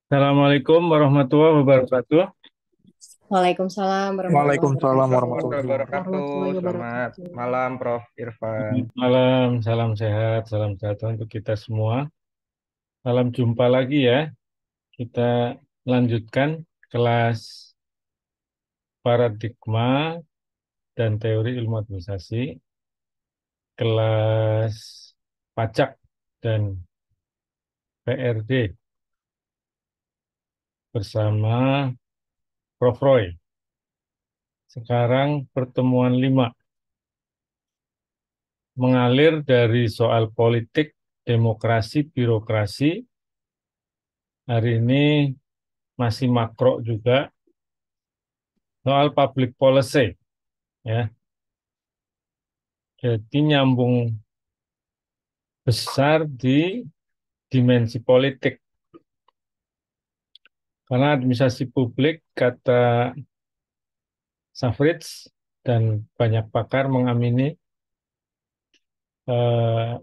Assalamualaikum warahmatullahi wabarakatuh. Waalaikumsalam warahmatullahi Waalaikumsalam wabarakatuh. warahmatullahi wabarakatuh. Warahmatullahi Selamat wabarakatuh. malam, Prof. Irfan. Selamat malam, salam sehat untuk kita semua. Salam jumpa lagi ya. Kita lanjutkan kelas paradigma dan teori ilmu administrasi, kelas pajak dan PRD bersama Prof. Roy. Sekarang pertemuan 5, mengalir dari soal politik, demokrasi, birokrasi. Hari ini masih makro juga, soal public policy, ya. Jadi nyambung besar di dimensi politik. Karena administrasi publik, kata Safrits dan banyak pakar mengamini, eh,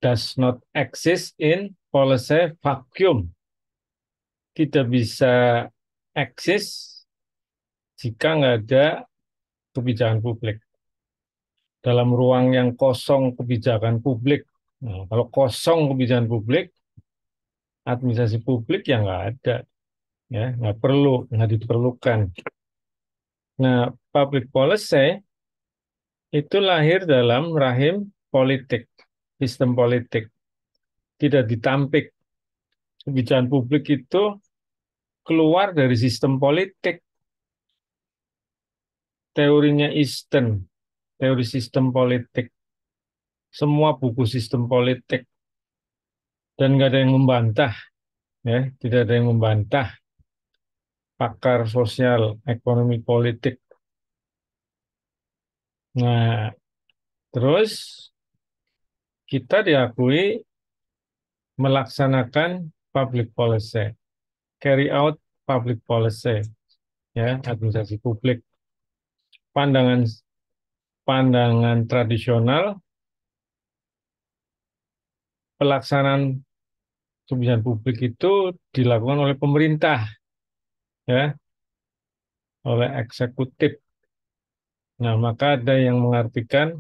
does not exist in policy vacuum. Tidak bisa eksis jika nggak ada kebijakan publik. Dalam ruang yang kosong kebijakan publik. Nah, kalau kosong kebijakan publik, administrasi publik ya nggak ada. Ya, nggak perlu, nggak diperlukan. Nah, public policy itu lahir dalam rahim politik, sistem politik. Tidak ditampik. Kebijakan publik itu keluar dari sistem politik. Teorinya Easton, teori sistem politik. Semua buku sistem politik. Dan nggak ada yang membantah. Ya, tidak ada yang membantah pakar sosial, ekonomi politik. Nah, terus kita diakui melaksanakan public policy, carry out public policy, ya, administrasi publik. Pandangan pandangan tradisional, pelaksanaan kebijakan publik itu dilakukan oleh pemerintah, ya, oleh eksekutif. Nah, maka ada yang mengartikan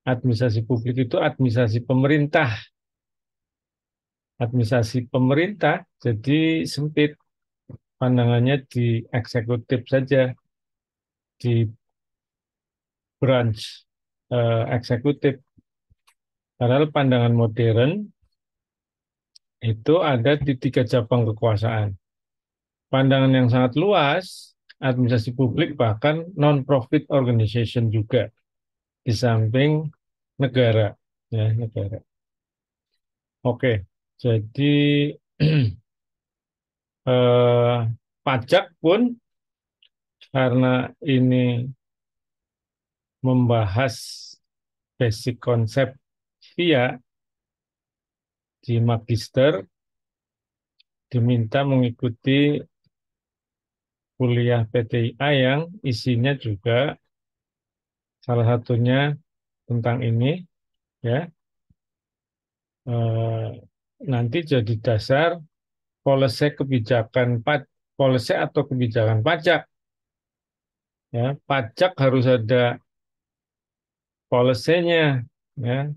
administrasi publik itu administrasi pemerintah. Administrasi pemerintah jadi sempit, pandangannya di eksekutif saja, di branch eksekutif. Padahal pandangan modern itu ada di 3 cabang kekuasaan. Pandangan yang sangat luas, administrasi publik bahkan non-profit organization juga, di samping negara. Ya, negara. Oke, jadi pajak pun karena ini membahas basic konsep via di magister, diminta mengikuti kuliah PTIA yang isinya juga salah satunya tentang ini, ya. Eh, Nanti jadi dasar policy kebijakan policy atau kebijakan pajak, ya. Pajak harus ada policy-nya, ya.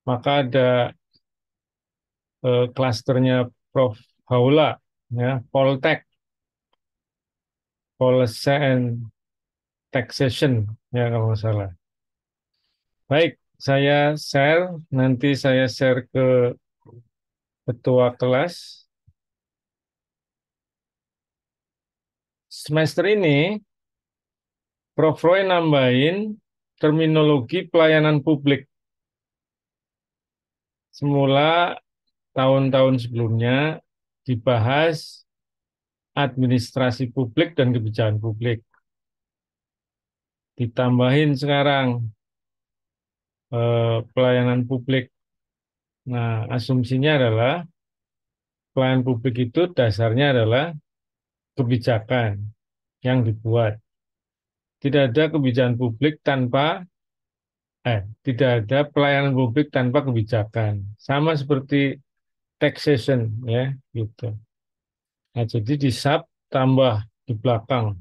Maka ada klasternya Prof. Haula, ya, Poltek, Policy and Taxation, ya, kalau nggak salah. Baik, saya share, nanti saya share ke ketua kelas. Semester ini, Prof. Roy nambahin terminologi pelayanan publik. Semula tahun-tahun sebelumnya dibahas administrasi publik dan kebijakan publik. Ditambahin sekarang pelayanan publik. Nah, asumsinya adalah pelayanan publik itu dasarnya adalah kebijakan yang dibuat. Tidak ada kebijakan publik tanpa tidak ada pelayanan publik tanpa kebijakan. Sama seperti taxation, ya, gitu. Nah, jadi di sub tambah di belakang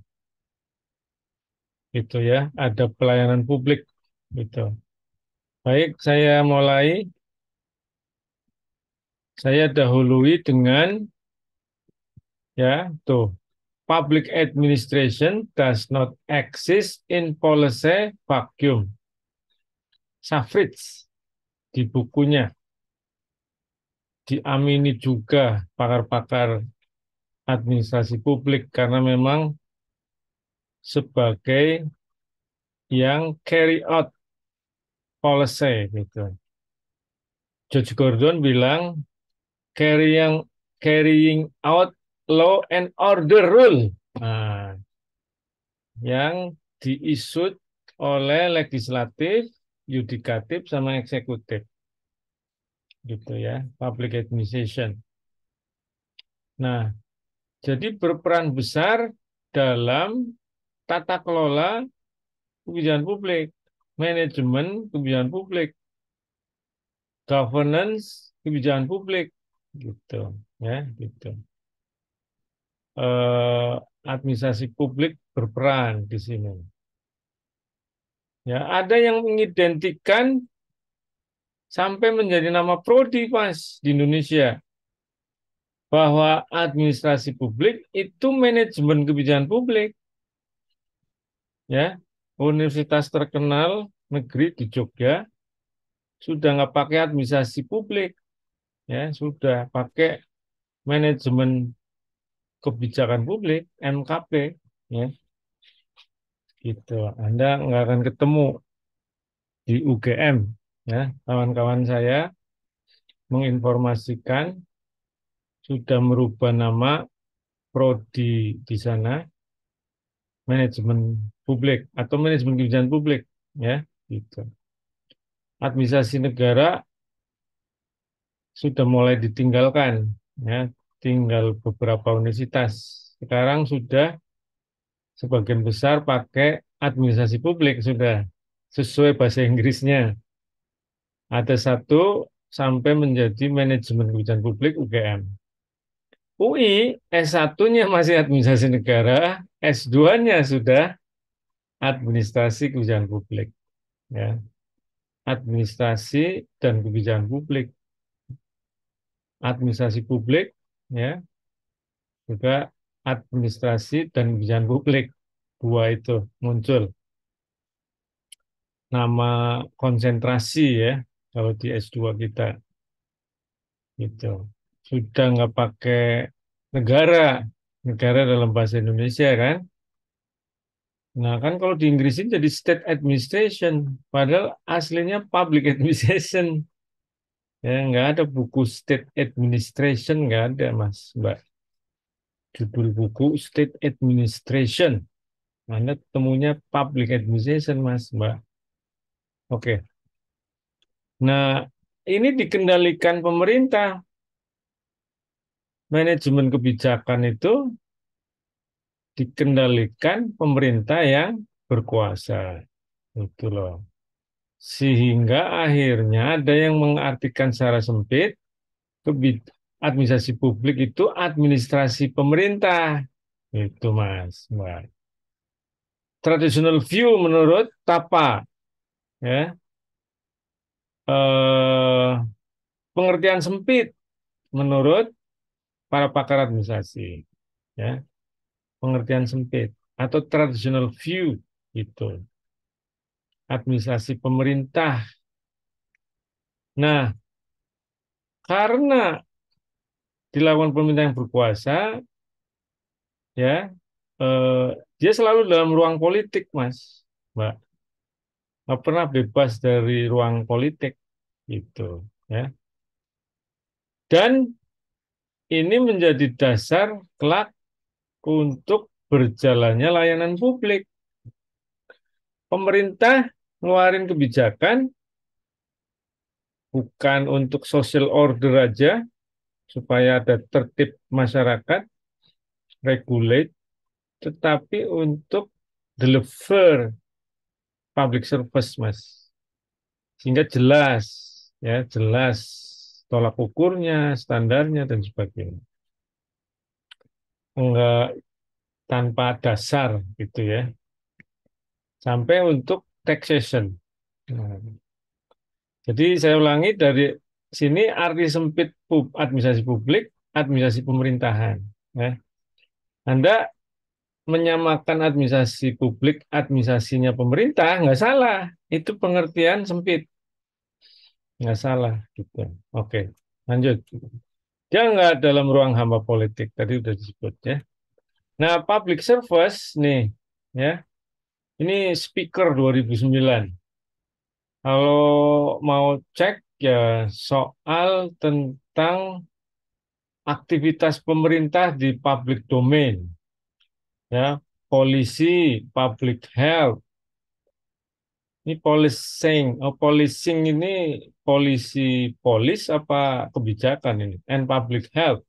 gitu ya, ada pelayanan publik gitu. Baik, saya dahului dengan ya tuh public administration does not exist in policy vacuum. Safrits di bukunya diamini juga pakar-pakar administrasi publik karena memang sebagai yang carry out policy gitu. George Gordon bilang carrying carrying out law and order rule. Nah, yang diisut oleh legislatif, yudikatif sama eksekutif. Gitu ya, public administration. Nah, jadi berperan besar dalam tata kelola kebijakan publik, manajemen kebijakan publik, governance kebijakan publik, gitu ya, gitu. Administrasi publik berperan di sini. Ya, ada yang mengidentikan sampai menjadi nama prodi Mas di Indonesia bahwa administrasi publik itu manajemen kebijakan publik. Ya, universitas terkenal negeri di Jogja sudah nggak pakai administrasi publik, ya sudah pakai manajemen kebijakan publik (MKP). Ya, gitu. Anda nggak akan ketemu di UGM. Ya, kawan-kawan saya menginformasikan sudah merubah nama prodi di sana manajemen publik atau manajemen kebijakan publik, ya, gitu. Administrasi negara sudah mulai ditinggalkan, ya, tinggal beberapa universitas. Sekarang sudah sebagian besar pakai administrasi publik sudah sesuai bahasa Inggrisnya. Ada satu sampai menjadi manajemen kebijakan publik UGM. UI S1-nya masih administrasi negara, S2-nya sudah administrasi kebijakan publik, ya. Administrasi dan kebijakan publik, administrasi publik, ya, juga administrasi dan kebijakan publik. Dua itu muncul. Nama konsentrasi ya, kalau di S2 kita. Gitu. Sudah nggak pakai negara, negara dalam bahasa Indonesia kan. Nah kan kalau di Inggrisin jadi state administration, padahal aslinya public administration. Ya nggak ada buku state administration, nggak ada Mas, Mbak. Judul buku state administration. Anda temunya public administration, Mas, Mbak. Oke. Nah, ini dikendalikan pemerintah. Manajemen kebijakan itu dikendalikan pemerintah yang berkuasa. Itu loh. Sehingga akhirnya ada yang mengartikan secara sempit, administrasi publik itu administrasi pemerintah. Itu Mas, Mbak. Traditional view menurut Tapa, ya, pengertian sempit menurut para pakar administrasi, ya, pengertian sempit atau traditional view itu administrasi pemerintah. Nah, karena dilakukan pemerintah yang berkuasa, ya, dia selalu dalam ruang politik, Mas, Mbak. Nggak pernah bebas dari ruang politik, gitu, ya. Dan ini menjadi dasar kelak untuk berjalannya layanan publik. Pemerintah ngeluarin kebijakan bukan untuk social order aja, supaya ada tertib masyarakat, regulate, tetapi untuk deliver public service, Mas. Sehingga jelas, ya, jelas tolak ukurnya, standarnya, dan sebagainya. enggak tanpa dasar gitu ya. Sampai untuk taxation. Nah, jadi saya ulangi dari sini arti sempit administrasi publik, administrasi pemerintahan. Ya. Anda menyamakan administrasi publik, administrasinya pemerintah, nggak salah. Itu pengertian sempit, nggak salah. Gitu. Oke, lanjut. Dia nggak dalam ruang hamba politik, tadi udah disebut ya. Nah, public service nih, ya. Ini speaker 2009. Kalau mau cek ya soal tentang aktivitas pemerintah di public domain, ya, polisi, public health. Ini policing, policing ini polisi polis apa kebijakan ini? And public health.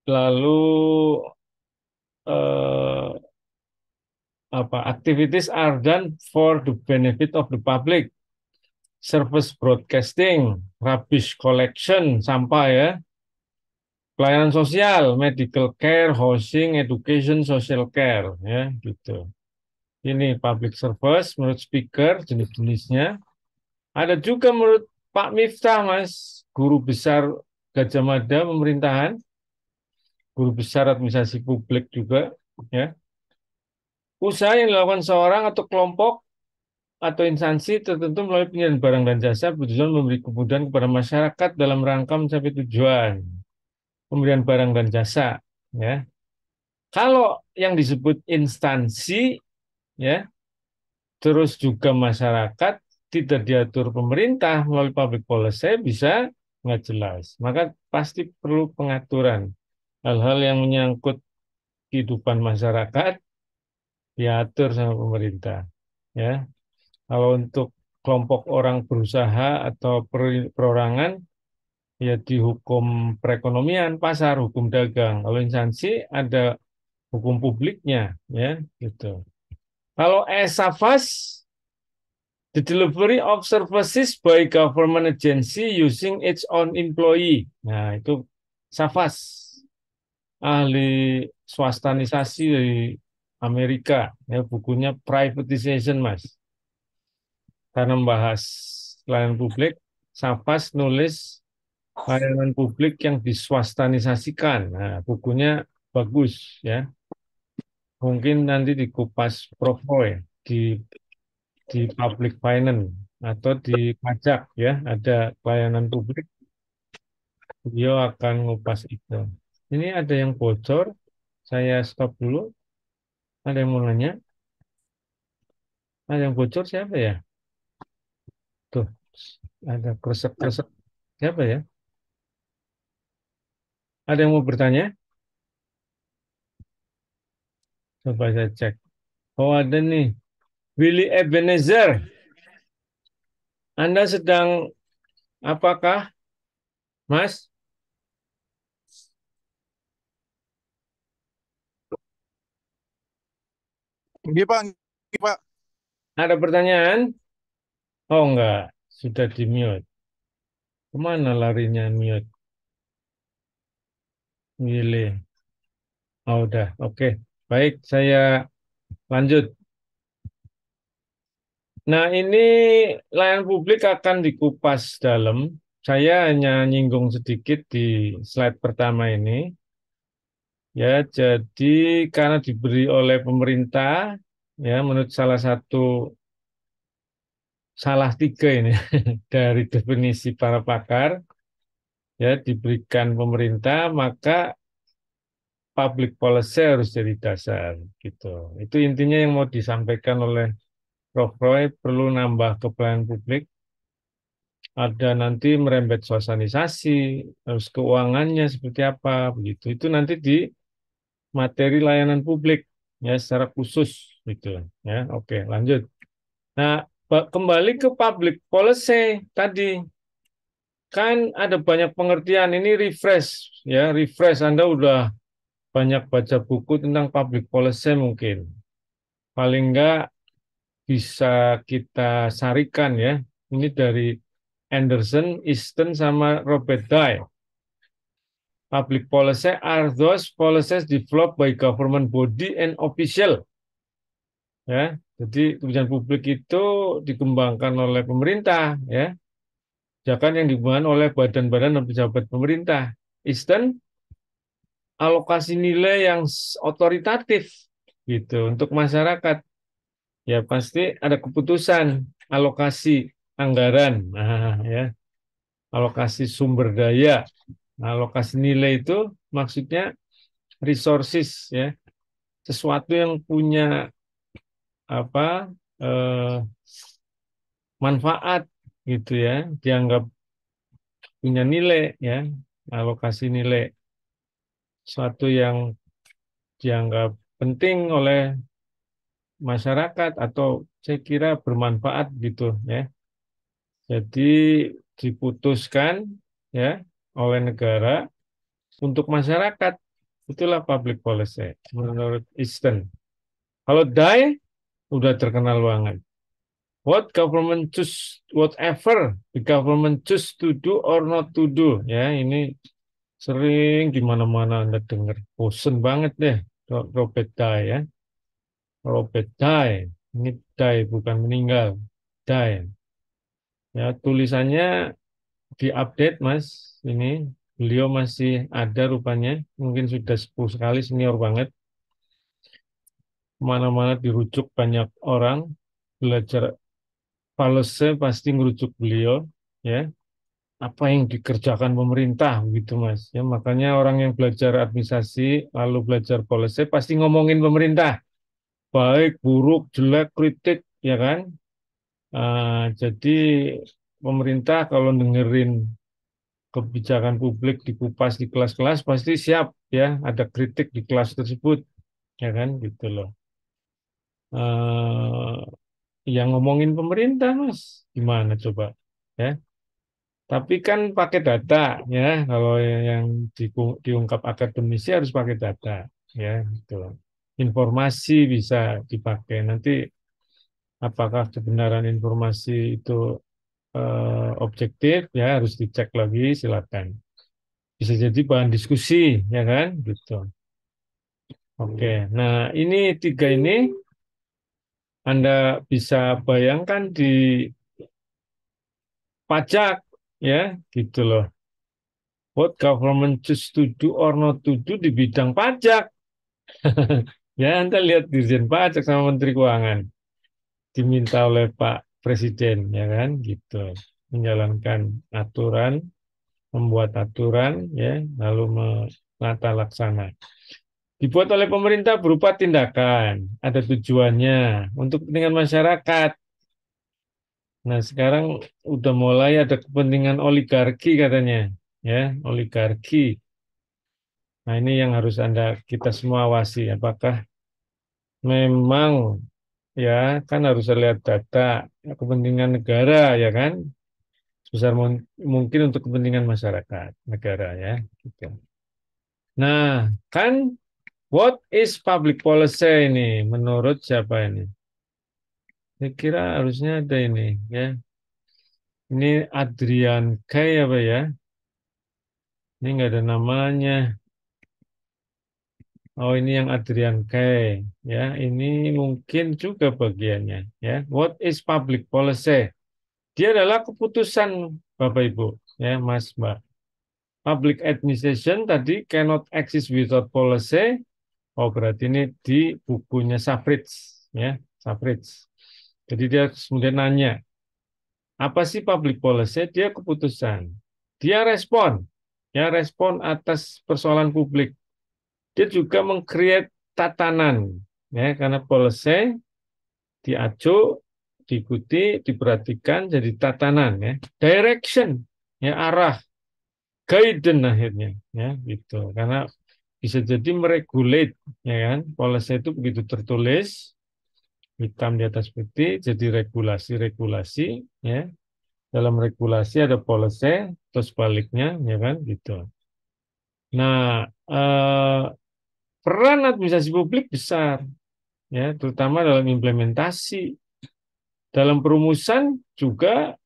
Lalu eh, apa? Activities are done for the benefit of the public. Service broadcasting, rubbish collection, sampah ya, pelayanan sosial, medical care, housing, education, social care, ya gitu. Ini public service menurut speaker jenis-jenisnya. Ada juga menurut Pak Miftah, Mas, guru besar Gajah Mada pemerintahan, guru besar administrasi publik juga, ya. Usaha yang dilakukan seorang atau kelompok atau instansi tertentu melalui penyediaan barang dan jasa bertujuan memberi kemudahan kepada masyarakat dalam rangka mencapai tujuan. Pemberian barang dan jasa, ya. Kalau yang disebut instansi, ya, terus juga masyarakat tidak diatur pemerintah melalui public policy bisa nggak jelas. Maka pasti perlu pengaturan. Hal-hal yang menyangkut kehidupan masyarakat diatur sama pemerintah. Ya, kalau untuk kelompok orang berusaha atau perorangan ya dihukum perekonomian pasar, hukum dagang. Kalau instansi ada hukum publiknya, ya gitu. Kalau esafas, the delivery of services by government agency using its own employee. Nah, itu SAFAS, ahli swastanisasi dari Amerika. Ya, bukunya Privatization, Mas. Karena membahas layanan publik, SAFAS nulis layanan publik yang diswastanisasikan. Nah, bukunya bagus, ya. Mungkin nanti dikupas Prof. Roy di public finance atau di pajak ya, ada pelayanan publik, beliau akan ngupas itu. Ini ada yang bocor, saya stop dulu. Ada yang mau nanya? Ada yang bocor siapa ya? Tuh, ada kresek-kresek. Siapa ya? Ada yang mau bertanya? Coba saya cek. Oh, ada nih. Willy Ebenezer. Anda sedang apakah, Mas? Iya Pak, iya Pak. Ada pertanyaan? Oh, enggak. Sudah di-mute. Kemana larinya mute? Willy. Oh, udah. Oke. Baik, saya lanjut. Nah, ini layanan publik akan dikupas dalam. Saya hanya nyinggung sedikit di slide pertama ini. Ya, jadi karena diberi oleh pemerintah, ya, menurut salah tiga ini dari definisi para pakar, ya, diberikan pemerintah, maka public policy harus jadi dasar, gitu. Itu intinya yang mau disampaikan oleh Prof. Roy, perlu nambah ke pelayanan publik, ada nanti merembet sosialisasi, harus keuangannya seperti apa, begitu. Itu nanti di materi layanan publik, ya, secara khusus, gitu. Ya, oke, lanjut. Nah, kembali ke public policy tadi, kan ada banyak pengertian. Ini refresh, ya, refresh. Anda udah banyak baca buku tentang public policy mungkin. Paling enggak bisa kita sarikan ya. Ini dari Anderson, Easton, sama Robert Dye. Public policy are those policies developed by government body and official. Ya, jadi kebijakan publik itu dikembangkan oleh pemerintah, ya. Kebijakan yang dikembangkan oleh badan-badan dan pejabat pemerintah. Eastern alokasi nilai yang otoritatif gitu untuk masyarakat. Ya pasti ada keputusan alokasi anggaran, nah, ya, alokasi sumber daya, alokasi nilai itu maksudnya resources, ya, sesuatu yang punya apa manfaat gitu ya, dianggap punya nilai, ya, alokasi nilai, sesuatu yang dianggap penting oleh masyarakat atau saya kira bermanfaat gitu ya. Jadi diputuskan ya oleh negara untuk masyarakat. Itulah public policy menurut Easton. Kalau DAI udah terkenal banget. What government choose, whatever the government choose to do or not to do. Ya, ini sering di mana-mana Anda dengar. Bosen banget deh Robert DAI ya. Robert DAI. Ini DAI bukan meninggal. DAI. Ya, tulisannya diupdate Mas. Ini beliau masih ada rupanya. Mungkin sudah 10 sekali, senior banget. Kemana-mana dirujuk banyak orang. Belajar policy pasti ngerujuk beliau. Ya, apa yang dikerjakan pemerintah gitu Mas. Ya, makanya orang yang belajar administrasi lalu belajar policy pasti ngomongin pemerintah. Baik, buruk, jelek, kritik, ya kan? Jadi pemerintah kalau dengerin kebijakan publik dikupas di kelas-kelas pasti siap ya ada kritik di kelas tersebut, ya kan gitu loh. Yang ngomongin pemerintah Mas, gimana coba? Ya. Tapi kan pakai data ya, kalau yang diungkap akademisi harus pakai data ya gitu. Informasi bisa dipakai. Nanti apakah kebenaran informasi itu objektif ya harus dicek lagi, silakan. Bisa jadi bahan diskusi ya kan gitu. Oke, nah ini tiga ini Anda bisa bayangkan di pajak ya gitu loh. What government choose to do or not to do di bidang pajak. Ya, Anda lihat Dirjen Pajak sama Menteri Keuangan diminta oleh Pak Presiden, ya kan, gitu, menjalankan aturan, membuat aturan, ya, lalu menata laksana. Dibuat oleh pemerintah berupa tindakan, ada tujuannya untuk kepentingan masyarakat. Nah, sekarang udah mulai ada kepentingan oligarki katanya, ya, oligarki. Nah, ini yang harus kita semua awasi. Apakah memang ya kan harus lihat data kepentingan negara ya kan sebesar mungkin untuk kepentingan masyarakat negara ya. Gitu. Nah, kan what is public policy ini menurut siapa ini? Saya kira harusnya ada ini ya. Ini Adrian Kay apa ya? Ini nggak ada namanya. Oh, ini yang Adrian Kay ya. Ini mungkin juga bagiannya ya. What is public policy? Dia adalah keputusan Bapak Ibu ya Mas Mbak. Public administration tadi cannot exist without policy. Oh, berarti ini di bukunya Safrits ya, Safrits. Jadi dia kemudian nanya, apa sih public policy? Dia keputusan. Dia respon, ya respon atas persoalan publik. Dia juga meng-create tatanan, ya karena policy diacu, diikuti, diperhatikan jadi tatanan, ya direction, ya arah, guidance akhirnya, ya gitu. Karena bisa jadi meregulate, ya kan? Policy itu begitu tertulis hitam di atas putih, jadi regulasi-regulasi, ya. Dalam regulasi ada policy, terus baliknya, ya kan, gitu. Nah, peran administrasi publik besar, ya, terutama dalam implementasi, dalam perumusan juga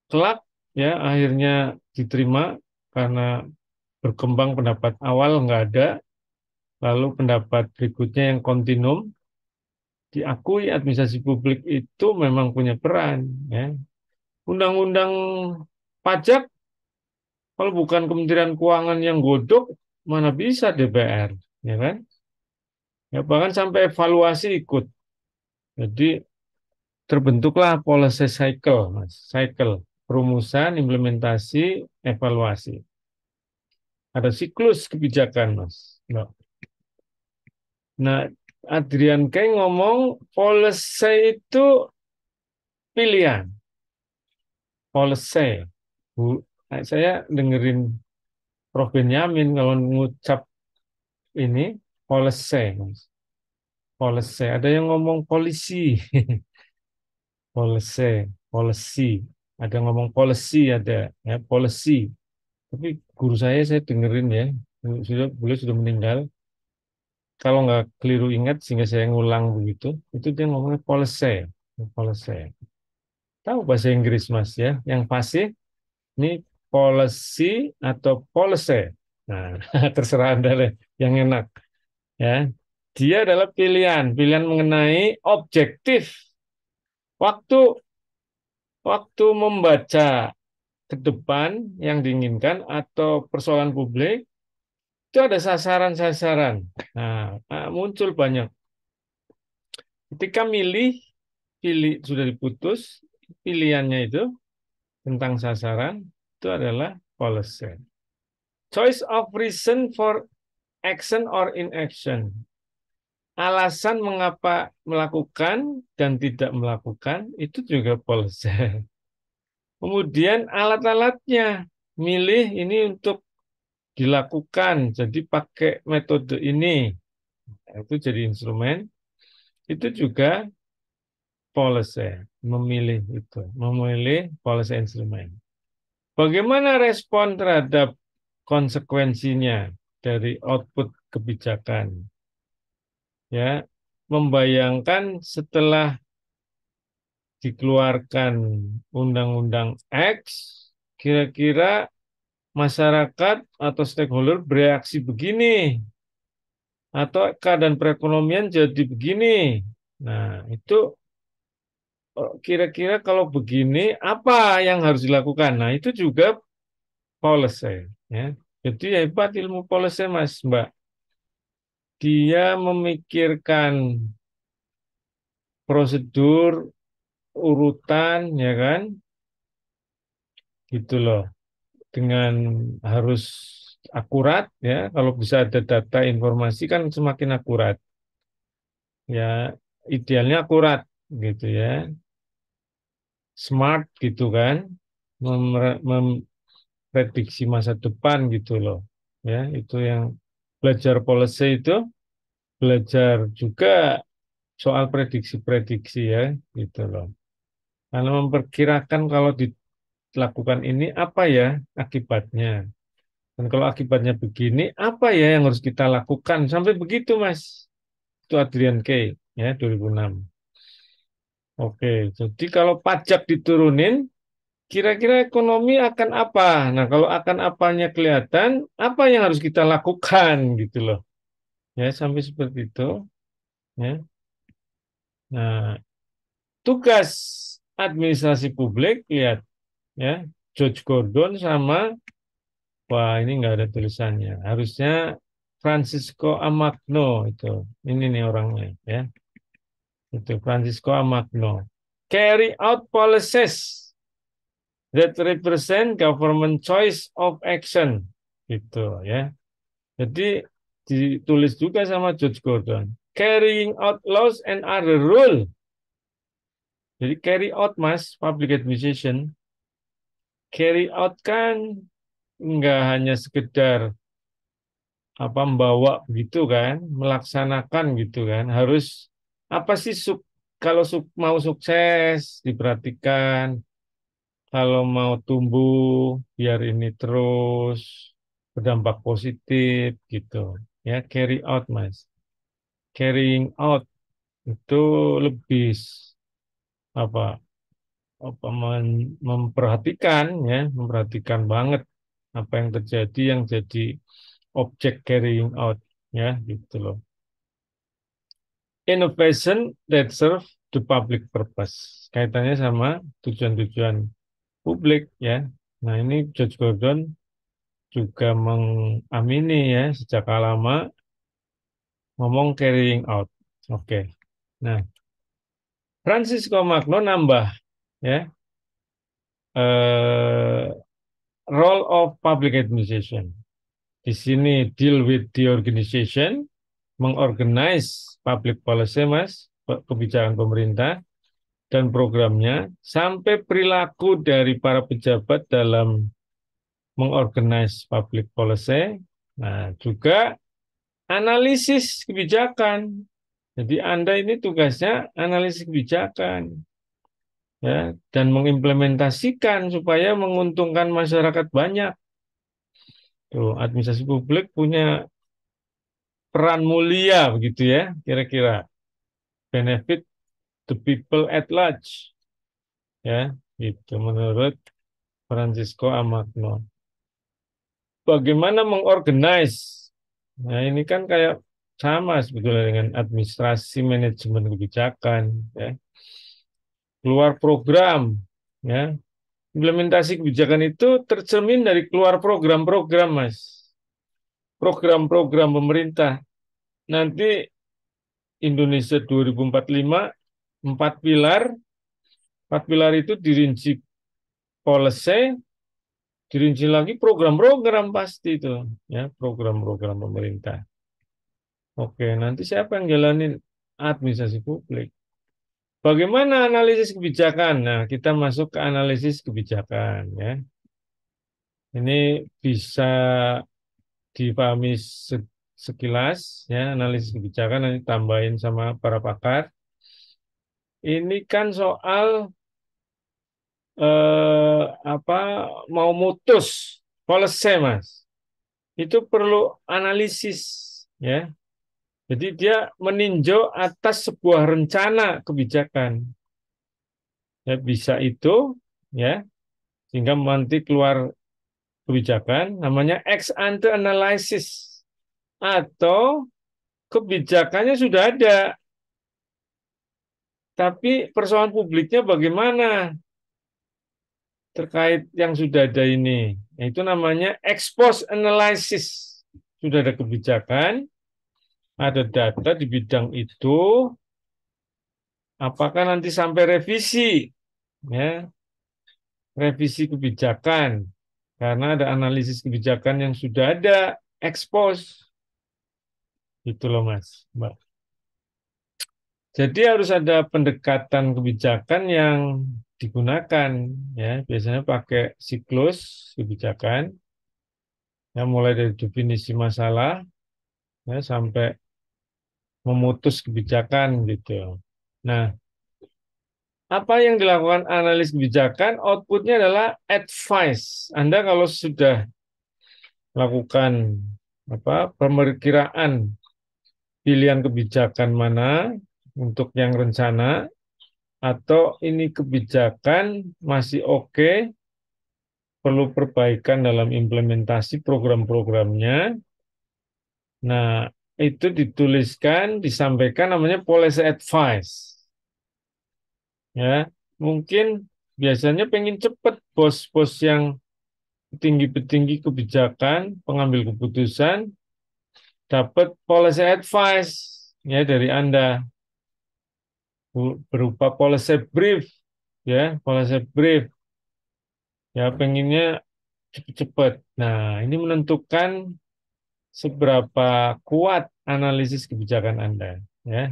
kelak, ya, akhirnya diterima karena berkembang pendapat awal nggak ada, lalu pendapat berikutnya yang kontinum, diakui administrasi publik itu memang punya peran. Ya. Undang-undang pajak, kalau bukan Kementerian Keuangan yang godok, mana bisa DPR, ya kan? Ya, bahkan sampai evaluasi ikut. Jadi terbentuklah policy cycle, Mas. Cycle, perumusan, implementasi, evaluasi. Ada siklus kebijakan, Mas. Nah, Adrian Kay ngomong policy itu pilihan. Policy. Saya dengerin Prof. Benyamin kalau ngucap ini policy, Mas. Policy. Ada yang ngomong polisi. Policy, policy. Ada yang ngomong policy, ada ya policy. Tapi guru saya dengerin ya, beliau sudah meninggal. Kalau nggak keliru ingat sehingga saya ngulang begitu, itu dia ngomongnya policy, policy. Tahu bahasa Inggris Mas ya, yang fasih ini policy atau policy. Nah, terserah Anda deh yang enak ya. Dia adalah pilihan, pilihan mengenai objektif. Waktu waktu membaca ke depan yang diinginkan atau persoalan publik itu ada sasaran-sasaran. Nah, muncul banyak. Ketika pilih sudah diputus, pilihannya itu tentang sasaran itu adalah policy. Choice of reason for action or inaction. Alasan mengapa melakukan dan tidak melakukan itu juga policy. Kemudian alat-alatnya, milih ini untuk dilakukan, jadi pakai metode ini, itu jadi instrumen, itu juga policy, memilih policy instrumen. Bagaimana respon terhadap konsekuensinya dari output kebijakan? Ya, membayangkan setelah dikeluarkan Undang-Undang X, kira-kira masyarakat atau stakeholder bereaksi begini, atau keadaan perekonomian jadi begini. Nah, itu kira-kira kalau begini apa yang harus dilakukan? Nah, itu juga policy. Ya. Jadi hebat ilmu policy, Mas, Mbak. Dia memikirkan prosedur, urutan, ya kan? Gitu loh. Dengan harus akurat, ya. Kalau bisa ada data informasi kan semakin akurat. Ya, idealnya akurat, gitu ya. Smart gitu kan, memprediksi masa depan gitu loh. Ya, itu yang belajar policy itu belajar juga soal prediksi-prediksi ya, gitu loh. Karena memperkirakan kalau dilakukan ini apa ya akibatnya. Dan kalau akibatnya begini, apa ya yang harus kita lakukan? Sampai begitu, Mas. Itu Adrian Kay, ya, 2006. Oke, jadi kalau pajak diturunin, kira-kira ekonomi akan apa? Nah, kalau akan apanya kelihatan, apa yang harus kita lakukan gitu loh. Ya, sampai seperti itu. Ya. Nah, tugas administrasi publik, lihat ya, George Gordon sama, wah ini nggak ada tulisannya. Harusnya Francisco Amagno itu. Ini nih orangnya ya. Itu Francisco Amagno. Carry out policies that represent government choice of action gitu ya. Jadi ditulis juga sama George Gordon. Carrying out laws and other rule. Jadi carry out Mas, public administration. Carry out kan nggak hanya sekedar apa membawa begitu kan, melaksanakan gitu kan. Harus apa sih kalau mau sukses diperhatikan. Kalau mau tumbuh, biar ini terus berdampak positif gitu. Ya, carry out, Mas. Carrying out itu lebih apa memperhatikan ya, memperhatikan banget apa yang terjadi yang jadi objek carrying out, ya, gitu loh. Innovation that serve the public purpose. Kaitannya sama tujuan-tujuan publik, ya. Nah, ini George Gordon juga mengamini, ya, sejak lama ngomong carrying out. Oke. Nah, Francisco Magno nambah, ya, eh, role of public administration. Di sini deal with the organization, mengorganize public policy, Mas, kebijakan pemerintah dan programnya, sampai perilaku dari para pejabat dalam mengorganize public policy. Nah, juga analisis kebijakan. Jadi Anda ini tugasnya analisis kebijakan, ya, dan mengimplementasikan supaya menguntungkan masyarakat banyak. Tuh, administrasi publik punya peran mulia begitu, ya, kira-kira. Benefit the people at large, ya, itu menurut Francisco Amagno. Bagaimana mengorganize? Nah, ini kan kayak sama sebetulnya dengan administrasi manajemen kebijakan, ya. Keluar program, ya. Implementasi kebijakan itu tercermin dari keluar program-program, Mas. Program-program pemerintah. Nanti Indonesia 2045, empat pilar itu dirinci policy, dirinci lagi program-program pasti itu, ya, program-program pemerintah. Oke, nanti siapa yang jalanin administrasi publik? Bagaimana analisis kebijakan? Nah, kita masuk ke analisis kebijakan, ya. Ini bisa dipahami sekilas, ya, analisis kebijakan nanti tambahin sama para pakar. Ini kan soal apa, mau mutus policy, Mas. Itu perlu analisis, ya. Jadi dia meninjau atas sebuah rencana kebijakan. Ya, bisa itu, ya, sehingga nanti keluar kebijakan namanya ex ante analysis, atau kebijakannya sudah ada tapi persoalan publiknya bagaimana terkait yang sudah ada ini. Itu namanya ex post analysis. Sudah ada kebijakan, ada data di bidang itu, apakah nanti sampai revisi, ya, revisi kebijakan, karena ada analisis kebijakan yang sudah ada expose. Itu loh, Mas, Mbak. Jadi harus ada pendekatan kebijakan yang digunakan, ya, biasanya pakai siklus kebijakan, ya, mulai dari definisi masalah, ya, sampai memutus kebijakan gitu. Nah, apa yang dilakukan analis kebijakan, outputnya adalah advice. Anda kalau sudah lakukan apa, pemerkiraan pilihan kebijakan mana untuk yang rencana, atau ini kebijakan masih oke, perlu perbaikan dalam implementasi program-programnya. Nah, itu dituliskan, disampaikan, namanya policy advice. Ya, mungkin biasanya pengen cepat bos-bos yang petinggi-petinggi kebijakan, pengambil keputusan, dapat policy advice, ya, dari Anda berupa policy brief, ya, policy brief, ya, pengennya cepat-cepat. Nah, ini menentukan seberapa kuat analisis kebijakan Anda, ya.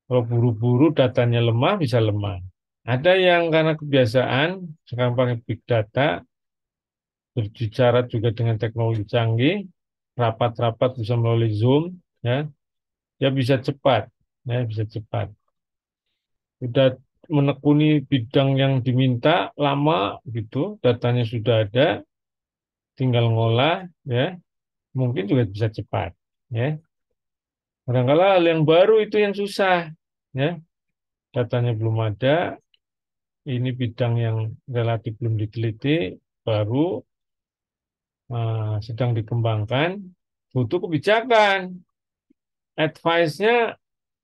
Kalau buru-buru datanya lemah, bisa lemah. Ada yang karena kebiasaan sekarang pakai big data, berbicara juga dengan teknologi canggih, rapat-rapat bisa melalui Zoom, ya, ya bisa cepat, ya, bisa cepat. Sudah menekuni bidang yang diminta lama gitu, datanya sudah ada, tinggal ngolah, ya, mungkin juga bisa cepat, ya. Kadang-kala hal yang baru itu yang susah, ya, datanya belum ada, ini bidang yang relatif belum diteliti, baru, sedang dikembangkan, butuh kebijakan. Advice-nya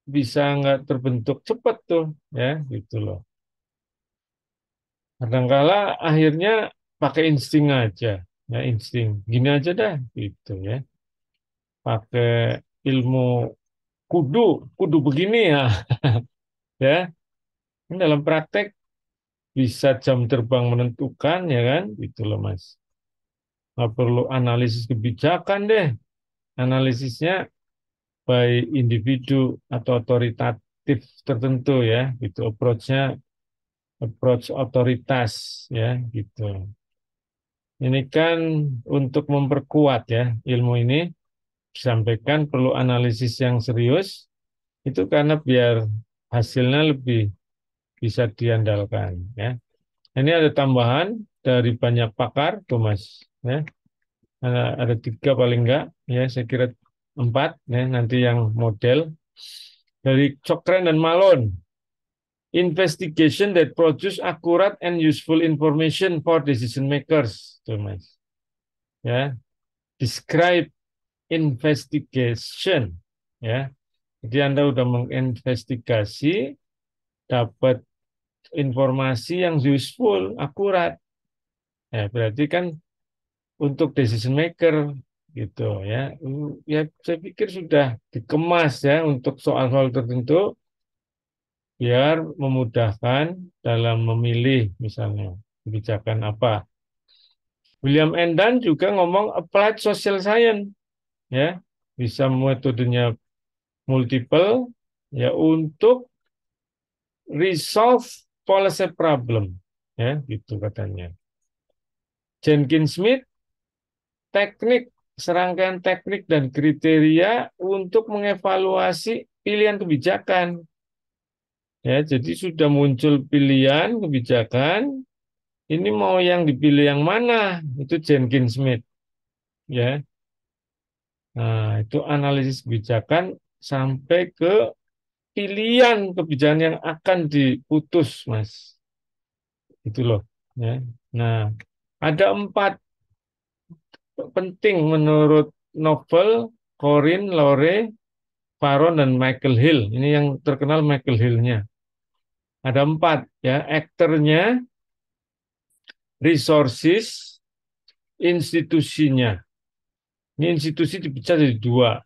bisa nggak terbentuk cepat tuh, ya, gitu loh. Kadangkala akhirnya pakai insting aja, ya insting. Gini aja dah, gitu ya. Pakai ilmu kudu, kudu begini ya, ya. Ini dalam praktek bisa jam terbang menentukan, ya kan, gitu loh Mas. Nggak perlu analisis kebijakan deh. Analisisnya by individu atau otoritatif tertentu ya, gitu. Approach-nya approach otoritas ya, gitu. Ini kan untuk memperkuat ya ilmu ini disampaikan perlu analisis yang serius itu karena biar hasilnya lebih bisa diandalkan ya. Ini ada tambahan dari banyak pakar, Thomas ya. Ada tiga paling enggak ya, saya kira empat ya, nanti yang model dari Cochrane dan Malone. Investigation that produce accurate and useful information for decision makers, Thomas. Ya, describe investigation. Ya, jadi Anda udah menginvestigasi, dapat informasi yang useful, akurat. Ya, berarti kan untuk decision maker gitu ya. Ya, saya pikir sudah dikemas ya untuk soal-soal tertentu biar memudahkan dalam memilih misalnya kebijakan apa. William Endan juga ngomong applied social science ya, bisa metodenya multiple ya untuk resolve policy problem ya, gitu katanya. Jenkins Smith teknik serangkaian teknik dan kriteria untuk mengevaluasi pilihan kebijakan. Ya, jadi sudah muncul pilihan kebijakan, ini mau yang dipilih yang mana? Itu Jenkins Smith. Ya. Nah, itu analisis kebijakan sampai ke pilihan kebijakan yang akan diputus, Mas. Itu loh. Ya. Nah, ada empat penting menurut novel Corinne Lore, Faron, dan Michael Hill. Ini yang terkenal Michael Hill-nya. Ada empat, ya. Aktornya, resources, institusinya. Ini institusi dipecah jadi dua.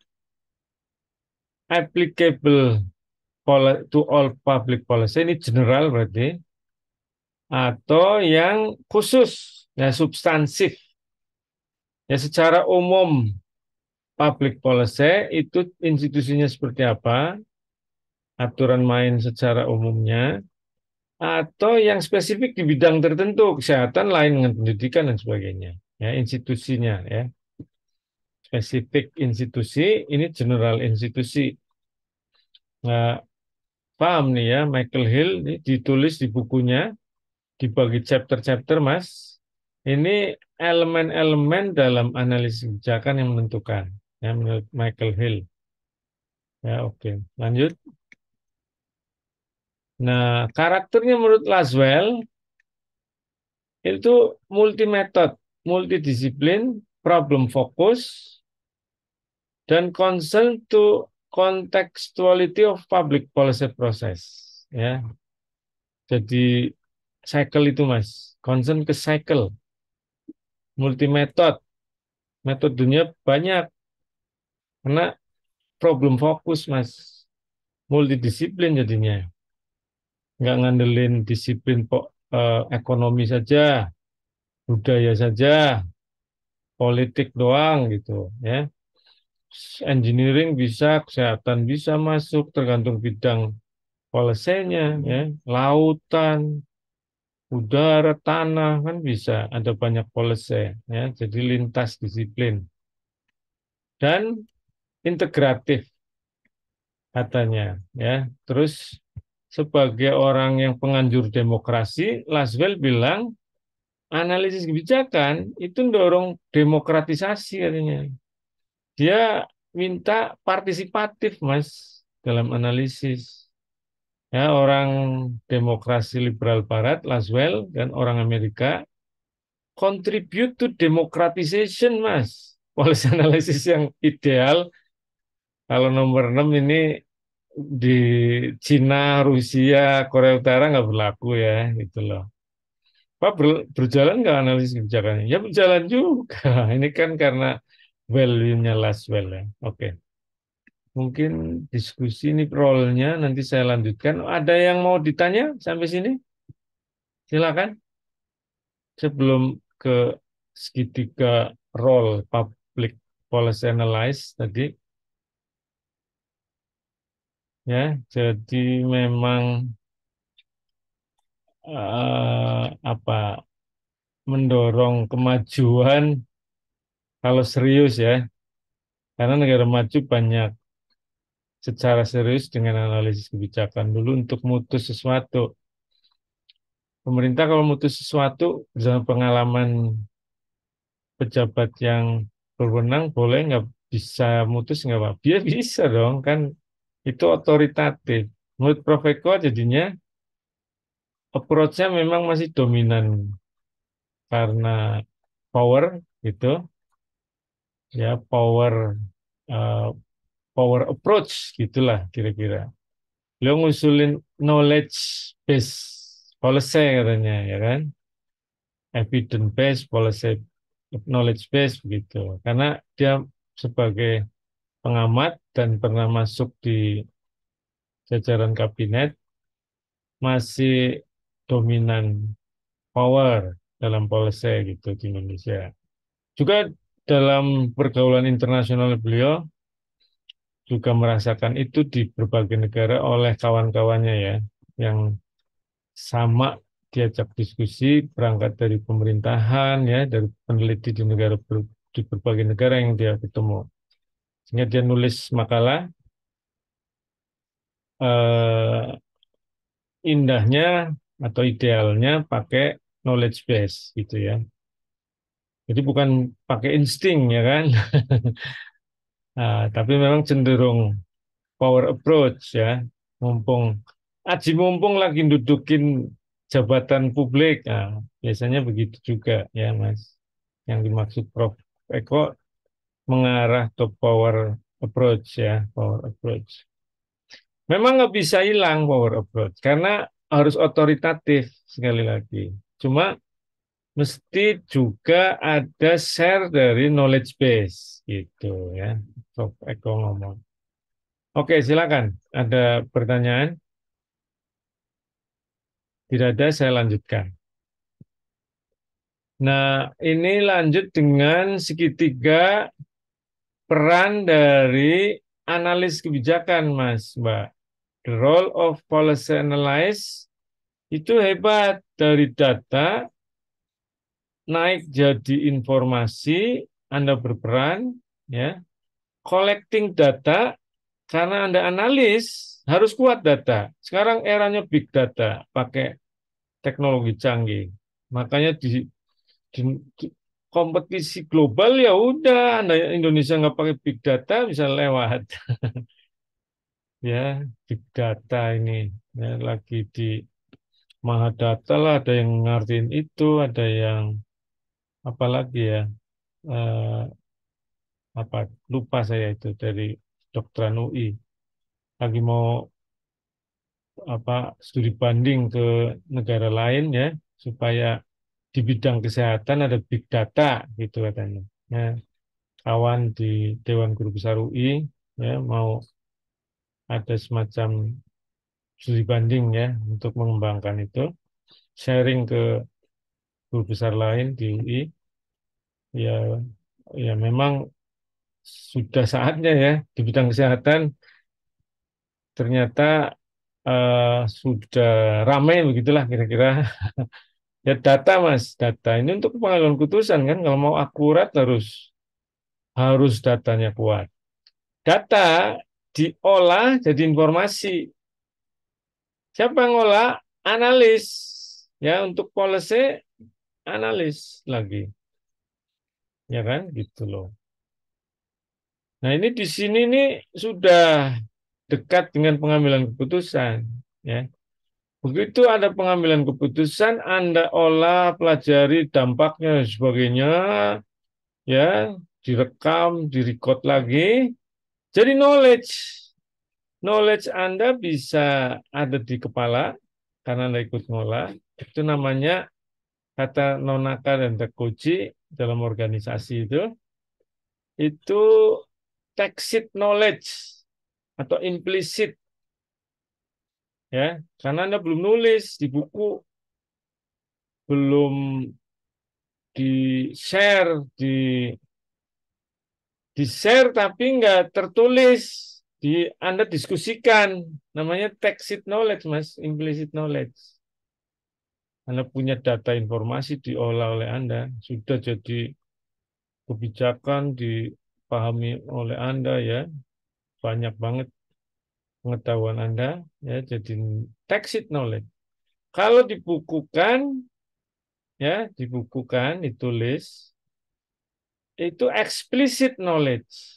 Applicable to all public policy, ini general berarti. Atau yang khusus, ya substansif. Ya secara umum, public policy itu institusinya seperti apa, aturan main secara umumnya, atau yang spesifik di bidang tertentu, kesehatan lain dengan pendidikan dan sebagainya. Ya, institusinya ya. Spesifik institusi, ini general institusi. Nah, paham nih ya, Michael Hill ini ditulis di bukunya, dibagi chapter-chapter, Mas. Ini elemen-elemen dalam analisis kebijakan yang menentukan, ya, menurut Michael Hill. Ya, oke. Lanjut. Nah, karakternya menurut Laswell itu multi-method, multidisiplin, problem fokus, dan concern to contextuality of public policy process. Ya, jadi cycle itu Mas, concern ke cycle, multi-method, metodenya banyak, karena problem fokus Mas, multidisiplin jadinya, nggak ngandelin disiplin ekonomi saja, budaya saja, politik doang gitu ya. Engineering bisa, kesehatan bisa masuk, tergantung bidang policy-nya ya, lautan, udara, tanah kan bisa ada banyak policy ya, jadi lintas disiplin dan integratif katanya ya. Terus sebagai orang yang penganjur demokrasi, Laswell bilang analisis kebijakan itu mendorong demokratisasi katanya. Dia minta partisipatif Mas dalam analisis. Ya, orang demokrasi liberal barat, Laswell, dan orang Amerika contribute to democratization, Mas. Policy analysis yang ideal, kalau nomor 6 ini di Cina, Rusia, Korea Utara nggak berlaku ya, gitu loh. Pak berjalan nggak analisis kebijakannya? Ya berjalan juga. Ini kan karena value-nya Laswell ya. Oke. Mungkin diskusi ini role-nya nanti saya lanjutkan. Ada yang mau ditanya sampai sini? Silakan. Sebelum ke segitiga role public policy analyst tadi, ya. Jadi memang apa mendorong kemajuan kalau serius ya, karena negara maju banyak secara serius dengan analisis kebijakan dulu untuk mutus sesuatu. Pemerintah kalau mutus sesuatu dalam pengalaman pejabat yang berwenang boleh nggak bisa mutus nggak Pak? Dia bisa dong kan itu otoritatif. Menurut Prof. Eko jadinya approach-nya memang masih dominan karena power gitu ya uh, power approach gitulah kira-kira. Beliau ngusulin knowledge based policy katanya ya kan, evidence based policy, knowledge based begitu. Karena dia sebagai pengamat dan pernah masuk di jajaran kabinet masih dominan power dalam policy gitu di Indonesia. Juga dalam pergaulan internasional beliau juga merasakan itu di berbagai negara oleh kawan-kawannya ya, yang sama diajak diskusi berangkat dari pemerintahan ya, dari peneliti di di berbagai negara yang dia ketemu. Sehingga dia nulis makalah indahnya atau idealnya pakai knowledge base gitu ya. Jadi bukan pakai insting ya kan. Nah, tapi memang cenderung power approach ya. Mumpung aji mumpung lagi dudukin jabatan publik. Nah, biasanya begitu juga ya, Mas. Yang dimaksud Prof. Eko mengarah ke power approach ya, power approach. Memang nggak bisa hilang power approach karena harus otoritatif sekali lagi. Cuma mesti juga ada share dari knowledge base gitu ya. Prof. Eko ngomong. Oke, silakan. Ada pertanyaan? Tidak ada, saya lanjutkan. Nah, ini lanjut dengan segitiga peran dari analis kebijakan, Mas, Mbak. The role of policy analyst itu hebat dari data naik jadi informasi, Anda berperan, ya, collecting data karena Anda analis harus kuat data. Sekarang eranya big data, pakai teknologi canggih. Makanya di, di kompetisi global ya udah, Anda Indonesia nggak pakai big data bisa lewat. Ya, big data ini ya, lagi di Mahadata lah, ada yang ngertiin itu, ada yang apalagi ya, eh, apa lupa saya itu dari Dokteran UI lagi mau apa studi banding ke negara lain ya supaya di bidang kesehatan ada big data gitu katanya. Nah, kawan di Dewan Guru Besar UI ya mau ada semacam studi banding ya untuk mengembangkan itu, sharing ke guru besar lain di UI. Ya, ya memang sudah saatnya ya di bidang kesehatan ternyata sudah ramai begitulah kira-kira. Ya data Mas, data ini untuk pengambilan keputusan kan kalau mau akurat harus datanya kuat. Data diolah jadi informasi. Siapa yang ngolah? Analis. Ya untuk policy analis lagi. Ya kan gitu loh. Nah, ini di sini nih sudah dekat dengan pengambilan keputusan, ya. Begitu ada pengambilan keputusan, Anda olah, pelajari dampaknya dan sebagainya, ya, direkam, direcord lagi, jadi knowledge. Knowledge Anda bisa ada di kepala karena Anda ikut ngolah. Itu namanya kata Nonaka dan Takuchi dalam organisasi itu tacit knowledge atau implicit, ya, karena Anda belum nulis di buku, belum di-share, di-share tapi nggak tertulis, Anda diskusikan, namanya tacit knowledge, Mas, implicit knowledge. Anda punya data informasi diolah oleh Anda, sudah jadi kebijakan dipahami oleh Anda, ya, banyak banget pengetahuan Anda, ya, jadi tacit knowledge. Kalau dibukukan, ya, dibukukan, ditulis, itu explicit knowledge.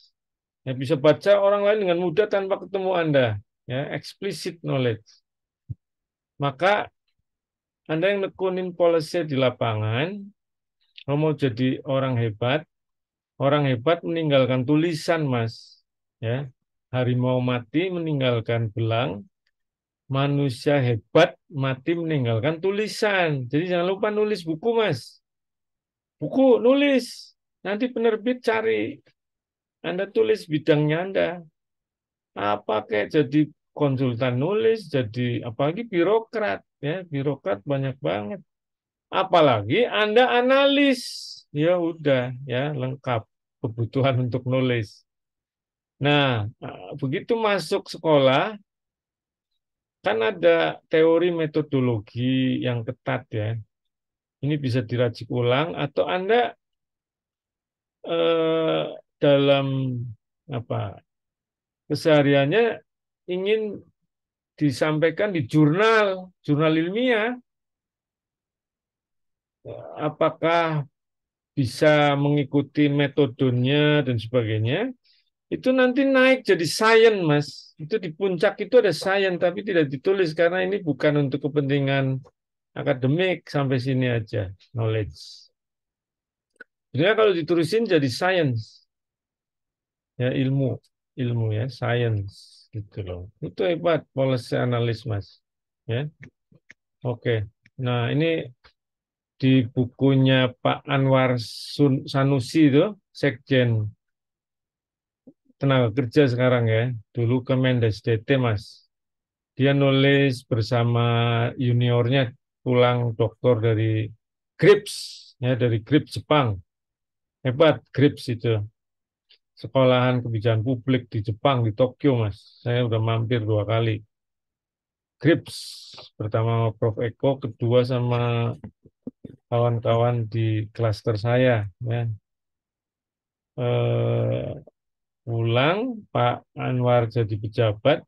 Ya, bisa baca orang lain dengan mudah tanpa ketemu Anda, ya, explicit knowledge. Maka Anda yang nekunin policy di lapangan, kalau mau jadi orang hebat meninggalkan tulisan, Mas. Ya, harimau mati meninggalkan belang, manusia hebat mati meninggalkan tulisan. Jadi jangan lupa nulis buku, Mas. Buku, nulis. Nanti penerbit cari. Anda tulis bidangnya Anda. Apa kayak jadi konsultan nulis, jadi apalagi birokrat, ya, birokrat banyak banget. Apalagi Anda analis, ya udah, ya, lengkap kebutuhan untuk nulis. Nah, begitu masuk sekolah, kan ada teori metodologi yang ketat, ya. Ini bisa diracik ulang atau Anda eh, dalam apa kesehariannya ingin disampaikan di jurnal, jurnal ilmiah, apakah bisa mengikuti metodenya dan sebagainya, itu nanti naik jadi sains, Mas. Itu di puncak itu ada sains, tapi tidak ditulis karena ini bukan untuk kepentingan akademik, sampai sini aja, knowledge. Jadi kalau ditulisin jadi sains, ya, ilmu ya, sains gitu loh. Itu hebat policy analis, Mas. Ya, oke. Nah, ini di bukunya Pak Anwar Sanusi itu, Sekjen Tenaga Kerja sekarang, ya, dulu Kemendes DT, Mas. Dia nulis bersama juniornya, pulang doktor dari GRIPS, ya, dari GRIPS Jepang. Hebat GRIPS itu. Sekolahan kebijakan publik di Jepang, di Tokyo, Mas. Saya udah mampir 2 kali. GRIPS, pertama Prof. Eko, kedua sama kawan-kawan di klaster saya, ya. Pulang, Pak Anwar jadi pejabat,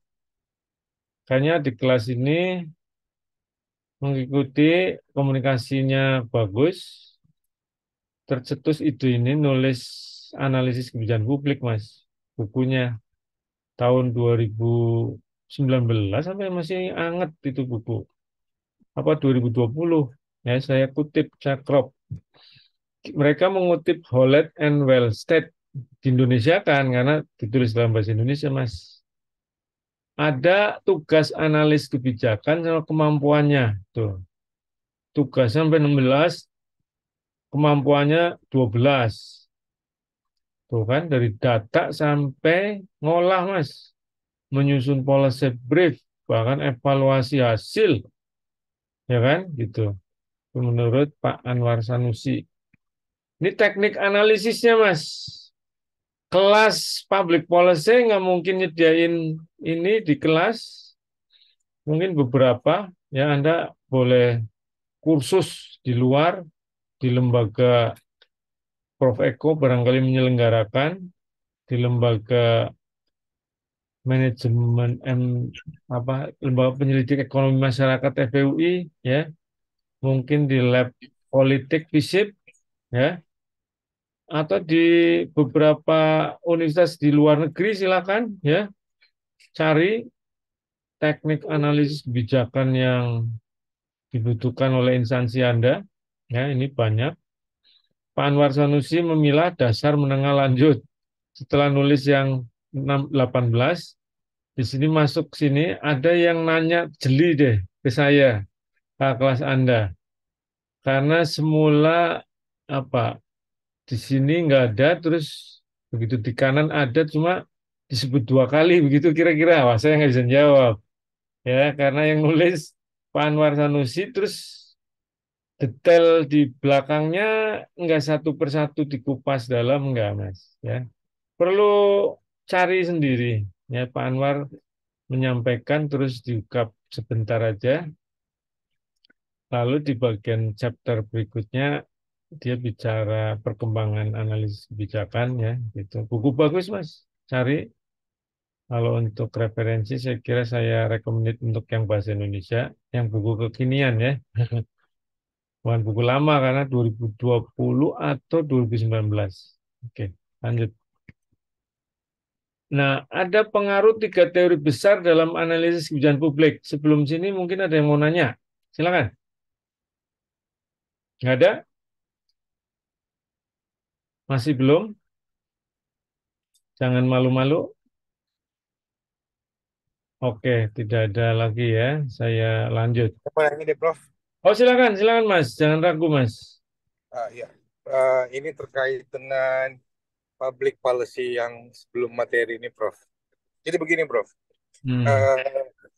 kayaknya di kelas ini mengikuti, komunikasinya bagus, tercetus ide ini nulis analisis kebijakan publik, Mas. Bukunya tahun 2019 sampai masih anget itu buku. Apa 2020? Ya, saya kutip, saya crop. Mereka mengutip Howlett and Wellsted di Indonesia kan, karena ditulis dalam bahasa Indonesia, Mas. Ada tugas analis kebijakan sama kemampuannya. Tuh. Tugasnya sampai 16, kemampuannya 12. Tuh kan, dari data sampai ngolah, Mas. Menyusun policy brief, bahkan evaluasi hasil. Ya kan, gitu. Menurut Pak Anwar Sanusi. Ini teknik analisisnya, Mas. Kelas public policy nggak mungkin nyediain ini di kelas. Mungkin beberapa, ya, Anda boleh kursus di luar, di lembaga Prof. Eko barangkali menyelenggarakan, di lembaga manajemen lembaga penyelidik ekonomi masyarakat FPUI, ya, mungkin di lab politik FISIP, ya, atau di beberapa universitas di luar negeri, silakan, ya, cari teknik analisis kebijakan yang dibutuhkan oleh instansi Anda. Ya, ini banyak. Pak Anwar Sanusi memilah dasar menengah lanjut. Setelah nulis yang 18, di sini masuk sini ada yang nanya jeli deh ke saya, Kak kelas Anda. Karena semula apa di sini nggak ada, terus begitu di kanan ada, cuma disebut 2 kali begitu kira-kira. Wah, saya nggak bisa jawab ya karena yang nulis Pak Anwar Sanusi, terus detail di belakangnya nggak satu persatu dikupas dalam, nggak Mas ya. Perlu cari sendiri ya. Pak Anwar menyampaikan terus diungkap sebentar aja, lalu di bagian chapter berikutnya dia bicara perkembangan analisis kebijakan ya gitu. Buku bagus Mas, cari. Kalau untuk referensi saya kira saya recommended untuk yang bahasa Indonesia, yang buku kekinian ya. Bukan buku lama karena 2020 atau 2019. Oke, lanjut. Nah, ada pengaruh 3 teori besar dalam analisis kebijakan publik. Sebelum sini mungkin ada yang mau nanya. Silakan. Nggak ada? Masih belum? Jangan malu-malu. Oke, tidak ada lagi ya. Saya lanjut. Apa yang ini, Prof? Oh, silakan, silakan Mas. Jangan ragu Mas. Ya. Ini terkait dengan public policy yang sebelum materi ini, Prof. Jadi begini, Prof. Hmm.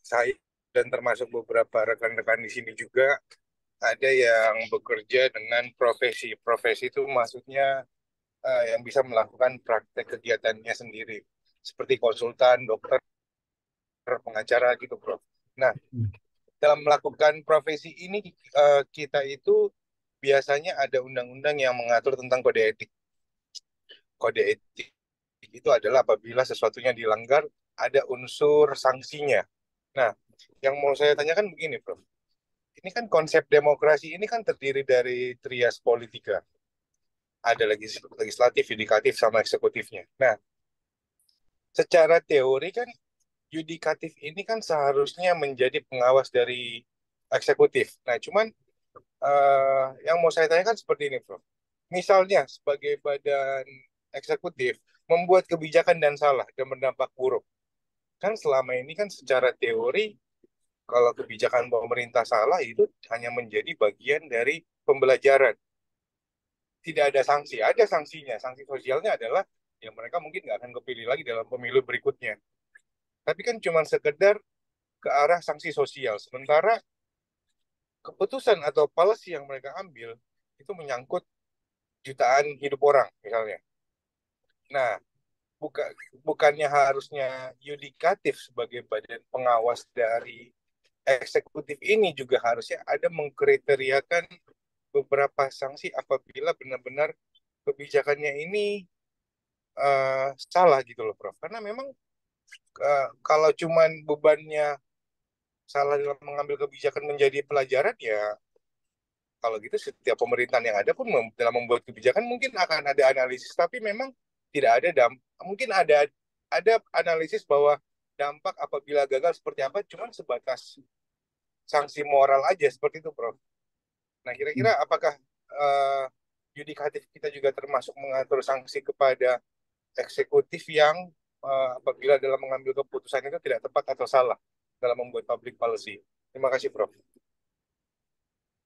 Saya dan termasuk beberapa rekan-rekan di sini juga ada yang bekerja dengan profesi. Profesi itu maksudnya yang bisa melakukan praktek kegiatannya sendiri, seperti konsultan, dokter, pengacara gitu, Prof. Nah, dalam melakukan profesi ini kita itu biasanya ada undang-undang yang mengatur tentang kode etik. Kode etik itu adalah apabila sesuatunya dilanggar ada unsur sanksinya. Nah, yang mau saya tanyakan begini, Prof. Ini kan konsep demokrasi ini kan terdiri dari trias politika. Ada legislatif, yudikatif, sama eksekutifnya. Nah, secara teori kan yudikatif ini kan seharusnya menjadi pengawas dari eksekutif. Nah, cuman yang mau saya tanyakan seperti ini, Prof. Misalnya sebagai badan eksekutif membuat kebijakan dan salah dan berdampak buruk. Kan selama ini kan secara teori kalau kebijakan pemerintah salah itu hanya menjadi bagian dari pembelajaran. Tidak ada sanksi, ada sanksinya. Sanksi sosialnya adalah ya mereka mungkin nggak akan kepilih lagi dalam pemilu berikutnya. Tapi kan cuma sekedar ke arah sanksi sosial. Sementara keputusan atau policy yang mereka ambil itu menyangkut jutaan hidup orang misalnya. Nah, bukannya harusnya yudikatif sebagai badan pengawas dari eksekutif ini juga harusnya ada mengkriteriakan beberapa sanksi apabila benar-benar kebijakannya ini salah gitu loh, Prof. Karena memang kalau cuman bebannya salah dalam mengambil kebijakan menjadi pelajaran ya kalau gitu setiap pemerintahan yang ada pun dalam membuat kebijakan mungkin akan ada analisis tapi memang tidak ada mungkin ada analisis bahwa dampak apabila gagal seperti apa cuman sebatas sanksi moral aja seperti itu, Prof. Nah, kira-kira apakah yudikatif kita juga termasuk mengatur sanksi kepada eksekutif yang apabila dalam mengambil keputusan itu tidak tepat atau salah dalam membuat public policy? Terima kasih, Prof.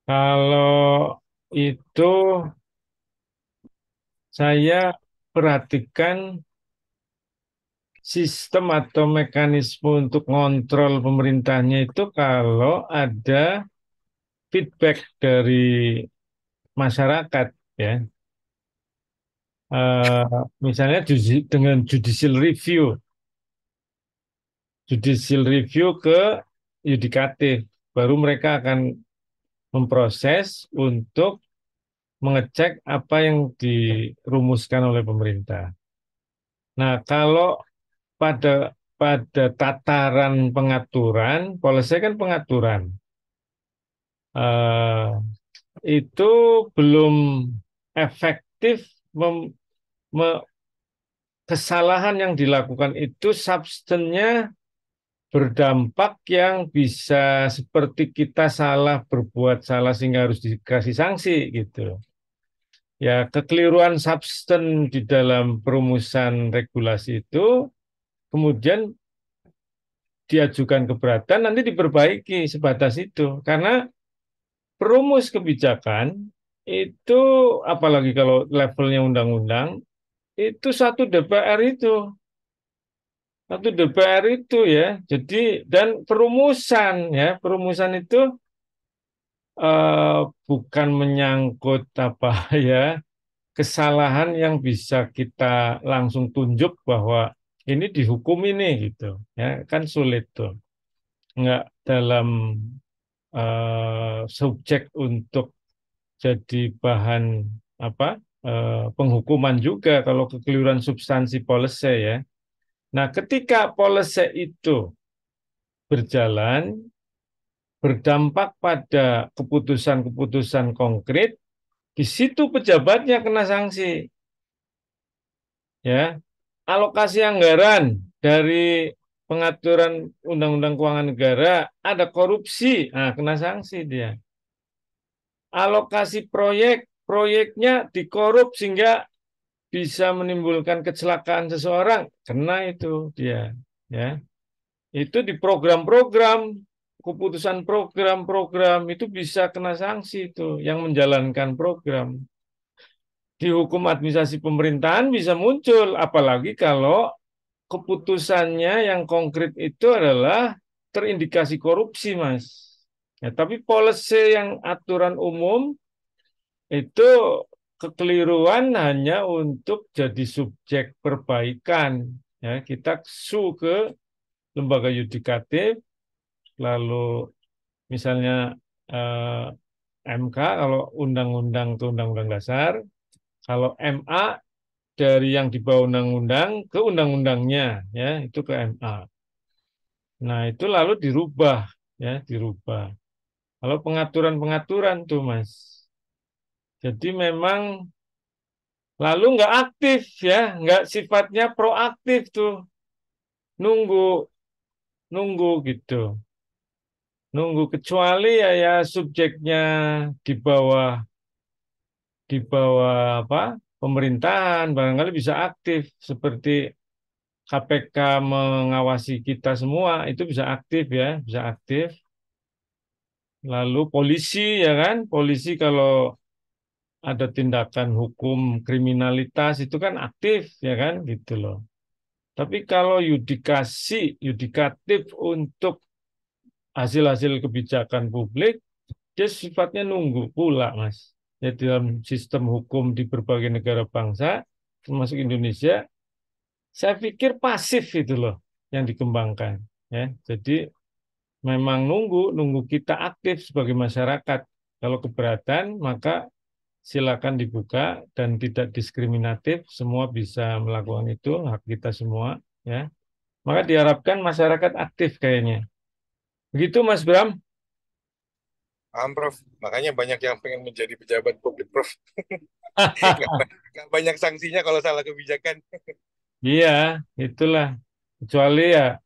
Kalau itu saya perhatikan sistem atau mekanisme untuk ngontrol pemerintahnya itu kalau ada feedback dari masyarakat ya. Misalnya dengan judicial review ke yudikatif, baru mereka akan memproses untuk mengecek apa yang dirumuskan oleh pemerintah. Nah, kalau pada pada tataran pengaturan, policy kan pengaturan, itu belum efektif kesalahan yang dilakukan itu substansinya berdampak yang bisa seperti kita salah berbuat salah sehingga harus dikasih sanksi gitu. Ya, kekeliruan substan di dalam perumusan regulasi itu kemudian diajukan keberatan nanti diperbaiki sebatas itu. Karena perumus kebijakan itu apalagi kalau levelnya undang-undang itu satu DPR itu ya. Jadi dan perumusan itu eh, bukan menyangkut apa ya kesalahan yang bisa kita langsung tunjuk bahwa ini dihukum ini gitu ya kan sulit tuh nggak dalam subjek untuk jadi bahan apa penghukuman juga kalau kekeliruan substansi policy ya. Nah, ketika policy itu berjalan berdampak pada keputusan-keputusan konkret, di situ pejabatnya kena sanksi. Ya, alokasi anggaran dari pengaturan Undang-Undang Keuangan Negara ada korupsi, nah kena sanksi dia. Alokasi proyeknya dikorup sehingga bisa menimbulkan kecelakaan seseorang, kena itu dia. Ya, itu di program-program, keputusan program-program itu bisa kena sanksi itu yang menjalankan program. Di hukum administrasi pemerintahan bisa muncul, apalagi kalau keputusannya yang konkret itu adalah terindikasi korupsi, Mas. Ya, tapi policy yang aturan umum itu kekeliruan hanya untuk jadi subjek perbaikan. Ya, kita ke lembaga yudikatif, lalu misalnya eh, MK kalau undang-undang itu undang-undang dasar, kalau MA dari yang di bawah undang-undang ke undang-undangnya, ya itu ke MA. Nah itu lalu dirubah, ya dirubah. Kalau pengaturan-pengaturan tuh Mas. Jadi memang lalu nggak aktif ya, nggak sifatnya proaktif tuh, nunggu, nunggu gitu. Nunggu kecuali ya subjeknya di bawah apa pemerintahan barangkali bisa aktif seperti KPK mengawasi kita semua itu bisa aktif ya bisa aktif lalu polisi ya kan polisi kalau ada tindakan hukum kriminalitas itu kan aktif ya kan gitu loh tapi kalau yudikatif untuk hasil-hasil kebijakan publik dia sifatnya nunggu pula, Mas. Ya, dalam sistem hukum di berbagai negara bangsa, termasuk Indonesia, saya pikir pasif itu loh yang dikembangkan. Ya, jadi memang nunggu kita aktif sebagai masyarakat. Kalau keberatan, maka silakan dibuka dan tidak diskriminatif, semua bisa melakukan itu, hak kita semua. Ya, maka diharapkan masyarakat aktif kayaknya. Begitu, Mas Bram? Paham, Prof. Makanya banyak yang pengen menjadi pejabat publik, Prof. Nggak banyak sanksinya kalau salah kebijakan. Iya, itulah. Kecuali ya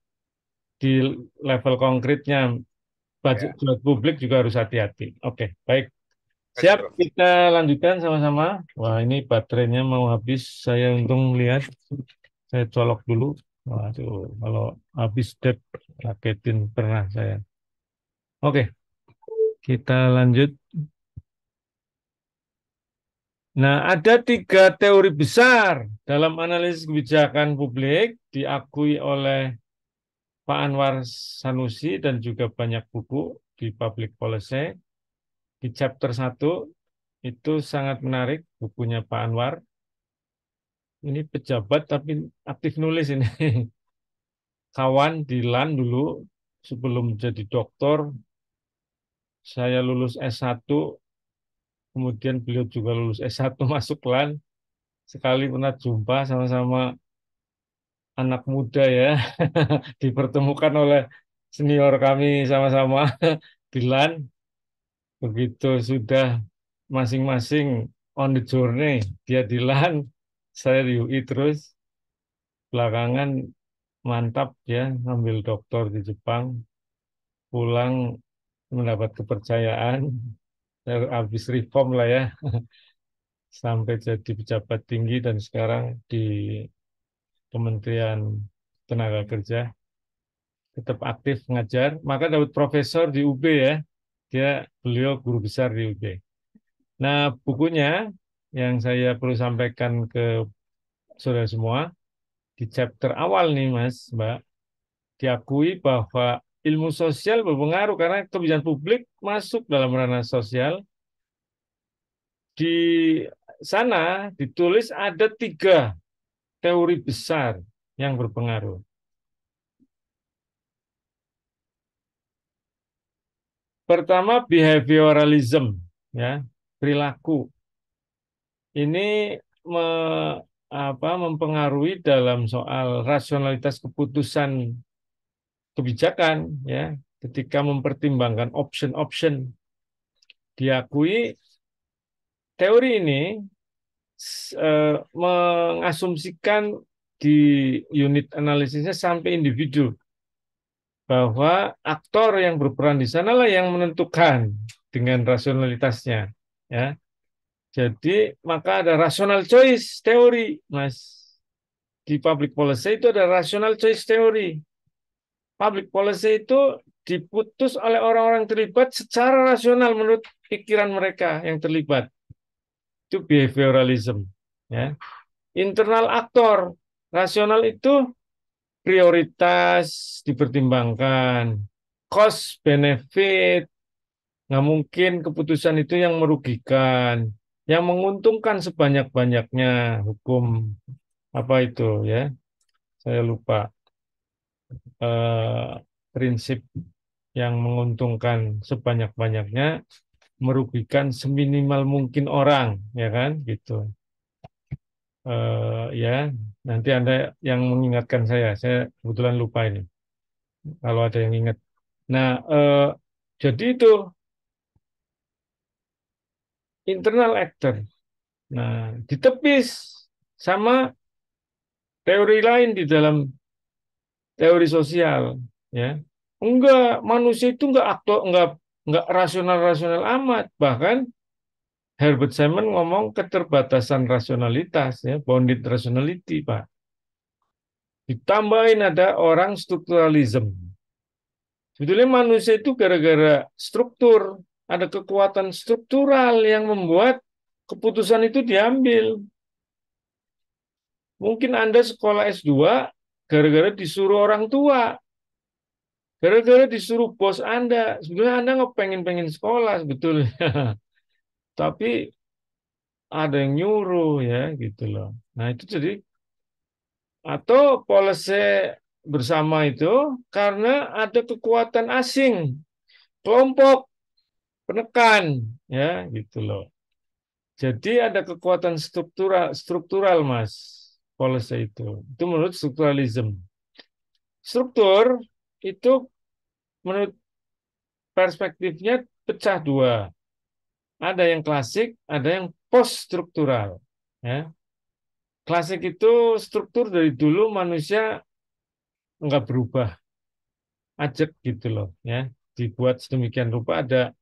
di level konkretnya budget Ya, publik juga harus hati-hati. Oke, baik. kasih, Siap, Prof. kita lanjutkan sama-sama. Wah, ini baterainya mau habis. Saya untung lihat. Saya colok dulu. Waduh, kalau habis dep, raketin pernah saya. Oke, kita lanjut. Nah, ada 3 teori besar dalam analisis kebijakan publik diakui oleh Pak Anwar Sanusi dan juga banyak buku di Public Policy. Di chapter 1 itu sangat menarik bukunya Pak Anwar. Ini pejabat tapi aktif nulis ini. Kawan di LAN dulu sebelum jadi doktor, saya lulus S1, kemudian beliau juga lulus S1 masuk LAN. Sekali pernah jumpa sama-sama anak muda ya, dipertemukan oleh senior kami sama-sama di LAN. Begitu sudah masing-masing on the journey, dia di LAN, saya di UI terus, belakangan mantap ya, ngambil doktor di Jepang, pulang mendapat kepercayaan, habis reform lah ya, sampai jadi pejabat tinggi dan sekarang di Kementerian Tenaga Kerja, tetap aktif mengajar, maka dapat profesor di UB ya, beliau guru besar di UB. Nah, bukunya yang saya perlu sampaikan ke saudara semua, di chapter awal nih Mas, Mbak, diakui bahwa ilmu sosial berpengaruh karena kebijakan publik masuk dalam ranah sosial. Di sana ditulis ada 3 teori besar yang berpengaruh. Pertama, behavioralism, ya, perilaku. Ini mempengaruhi dalam soal rasionalitas keputusan kebijakan, ya, ketika mempertimbangkan option-option. Diakui teori ini mengasumsikan di unit analisisnya sampai individu, bahwa aktor yang berperan di sanalah yang menentukan dengan rasionalitasnya, ya. Jadi maka ada rational choice teori, Mas. Di public policy itu ada rational choice teori. Public policy itu diputus oleh orang-orang terlibat secara rasional menurut pikiran mereka yang terlibat. Itu behavioralism, ya. Internal aktor, rasional itu prioritas dipertimbangkan, cost benefit, nggak mungkin keputusan itu yang merugikan, yang menguntungkan sebanyak-banyaknya. Hukum apa itu ya? Saya lupa. Prinsip yang menguntungkan sebanyak-banyaknya, merugikan seminimal mungkin orang, ya kan? Gitu. Ya, nanti Anda yang mengingatkan saya kebetulan lupa ini. Kalau ada yang ingat. Nah, jadi itu internal actor. Nah, ditepis sama teori lain di dalam teori sosial, ya. Enggak, manusia itu enggak rasional amat. Bahkan Herbert Simon ngomong keterbatasan rasionalitas, ya, bounded rationality, Pak. Ditambahin ada orang strukturalism. Sebetulnya manusia itu gara-gara struktur, ada kekuatan struktural yang membuat keputusan itu diambil. Mungkin Anda sekolah S2 gara-gara disuruh orang tua, gara-gara disuruh bos Anda. Sebetulnya Anda nggak pengen sekolah sebetulnya, tapi ada yang nyuruh ya gitu loh. Nah itu jadi, atau policy bersama itu karena ada kekuatan asing, kelompok penekan, ya gitu loh. Jadi ada kekuatan struktural Mas, policy itu. Itu menurut strukturalism. Struktur itu menurut perspektifnya pecah 2. Ada yang klasik, ada yang post struktural, ya. Klasik itu struktur dari dulu manusia nggak berubah, ajak gitu loh, ya. Dibuat sedemikian rupa ada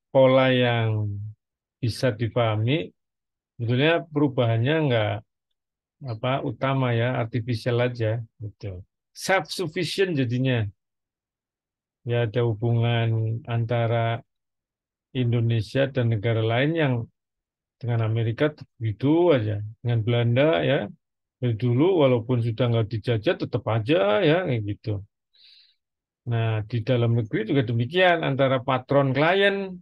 pola yang bisa dipahami. Sebetulnya perubahannya nggak utama ya, artifisial aja gitu. Self sufficient jadinya. Ya ada hubungan antara Indonesia dan negara lain yang dengan Amerika gitu aja, dengan Belanda ya dari dulu walaupun sudah nggak dijajah tetap aja ya kayak gitu. Nah di dalam negeri juga demikian, antara patron klien,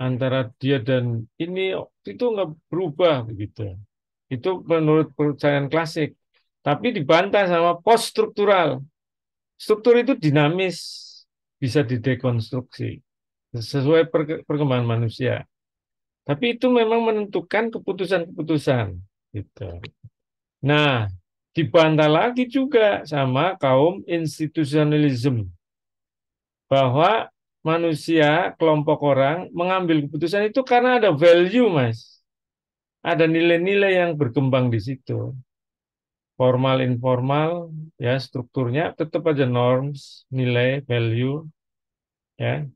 antara dia dan ini itu nggak berubah begitu. Itu menurut kepercayaan klasik. Tapi dibantah sama post struktural. Struktur itu dinamis, bisa didekonstruksi sesuai perkembangan manusia. Tapi itu memang menentukan keputusan-keputusan gitu. Nah, dibantah lagi juga sama kaum institusionalism, bahwa manusia, kelompok orang mengambil keputusan itu karena ada value, Mas. Ada nilai-nilai yang berkembang di situ. formal informal, ya strukturnya tetap aja norms, nilai, value, ya.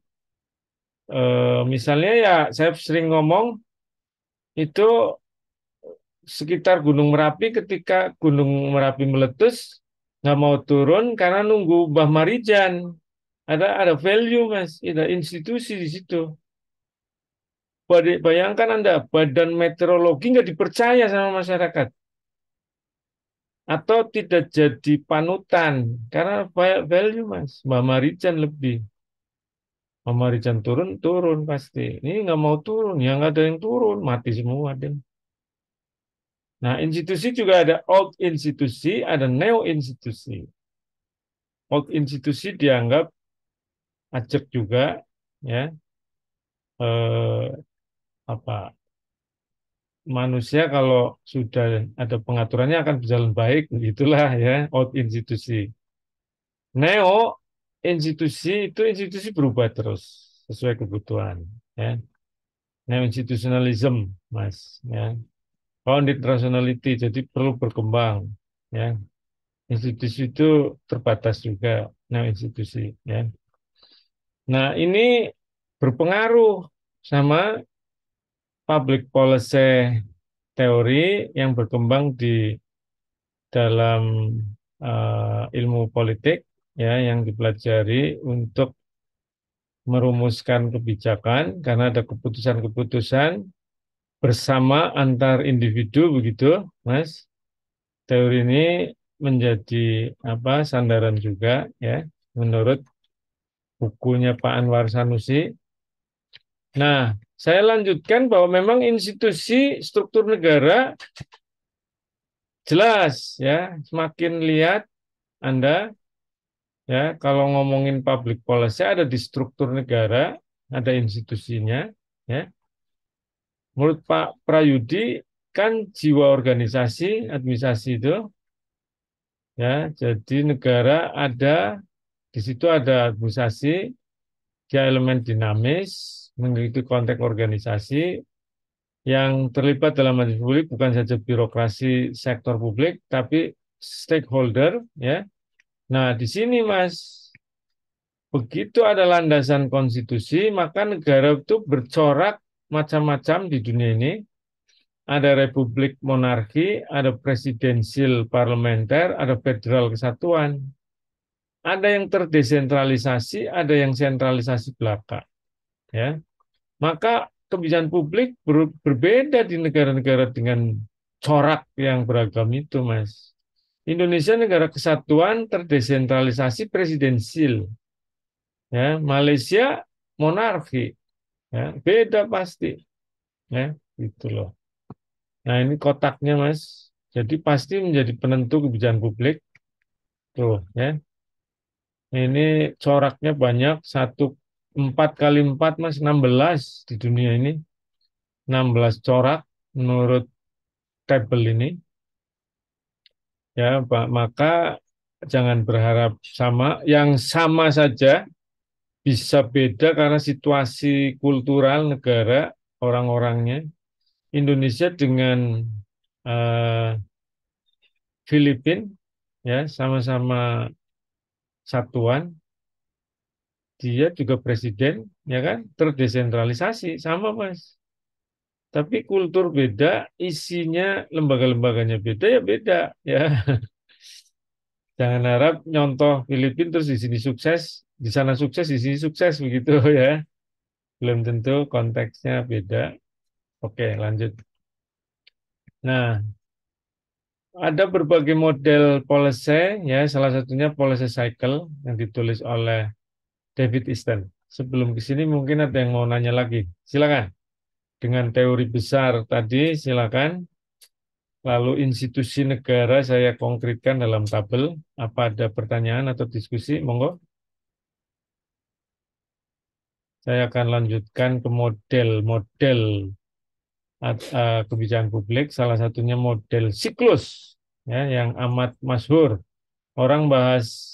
Misalnya ya saya sering ngomong itu sekitar Gunung Merapi, ketika Gunung Merapi meletus nggak mau turun karena nunggu Mbah Marijan. Ada value, Mas, ada institusi di situ. Bayangkan Anda, badan meteorologi nggak dipercaya sama masyarakat atau tidak jadi panutan karena value, Mas. Mbah Marijan lebih. Mbah Marijan turun, turun pasti. Ini nggak mau turun, ya nggak ada yang turun, mati semua deh. Nah, institusi juga ada old institusi, ada neo institusi. Old institusi dianggap ajak juga, ya, eh, apa manusia kalau sudah ada pengaturannya akan berjalan baik, begitulah ya, old institusi. Neo institusi itu institusi berubah terus sesuai kebutuhan, ya. Neo institutionalism, Mas, ya. Founded rationality, jadi perlu berkembang, ya. Institusi itu terbatas juga, neo institusi, ya. Nah, ini berpengaruh sama public policy teori yang berkembang di dalam ilmu politik, ya, yang dipelajari untuk merumuskan kebijakan karena ada keputusan-keputusan bersama antar individu, begitu, Mas. Teori ini menjadi sandaran juga, ya, menurut bukunya Pak Anwar Sanusi. Nah, saya lanjutkan bahwa memang institusi struktur negara jelas, ya, semakin lihat Anda, ya, kalau ngomongin public policy ada di struktur negara, ada institusinya, ya. Menurut Pak Prayudi kan jiwa organisasi, administrasi itu, ya, jadi negara ada di situ ada administrasi, dia elemen dinamis, mengikuti konteks organisasi yang terlibat dalam administrasi publik bukan saja birokrasi sektor publik, tapi stakeholder, ya. Nah, di sini, Mas, begitu ada landasan konstitusi, maka negara itu bercorak macam-macam di dunia ini. Ada republik monarki, ada presidensil parlementer, ada federal kesatuan. Ada yang terdesentralisasi, ada yang sentralisasi belaka, ya. Maka kebijakan publik berbeda di negara-negara dengan corak yang beragam itu, Mas. Indonesia negara kesatuan terdesentralisasi presidensil, ya. Malaysia monarki, ya. Beda pasti, ya, gitu loh. Nah, ini kotaknya, Mas. Jadi pasti menjadi penentu kebijakan publik. Tuh, ya. Ini coraknya banyak, 4 kali 4, Mas, 16 di dunia ini. 16 corak menurut tabel ini. Ya, Pak, maka jangan berharap sama. Yang sama saja bisa beda karena situasi kultural negara, orang-orangnya. Indonesia dengan eh, Filipina, ya, sama-sama satuan, dia juga presiden, ya kan, terdesentralisasi, sama, Mas. Tapi kultur beda, isinya lembaga-lembaganya beda, ya beda, ya. Jangan harap nyontoh Filipina terus di sini sukses, di sana sukses, di sini sukses, begitu ya. Belum tentu, konteksnya beda. Oke, lanjut. Nah, ada berbagai model policy, ya, salah satunya policy cycle yang ditulis oleh David Easton. Sebelum ke sini mungkin ada yang mau nanya lagi. Silakan. Dengan teori besar tadi, silakan. Lalu institusi negara saya konkretkan dalam tabel. Apa ada pertanyaan atau diskusi? Monggo. Saya akan lanjutkan ke model-model kebijakan publik. Salah satunya model siklus, ya, yang amat masyhur. Orang bahas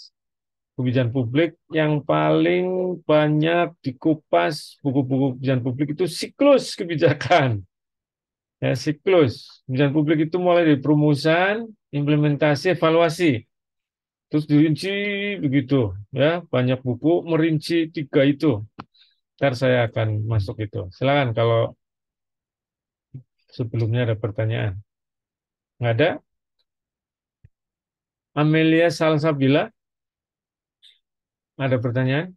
kebijakan publik yang paling banyak dikupas buku-buku kebijakan publik itu siklus kebijakan. Ya, siklus. Kebijakan publik itu mulai dari perumusan, implementasi, evaluasi. Terus dirinci begitu, ya banyak buku merinci tiga itu. Ntar saya akan masuk itu. Silakan kalau sebelumnya ada pertanyaan. Nggak ada? Amelia Salsabila, ada pertanyaan?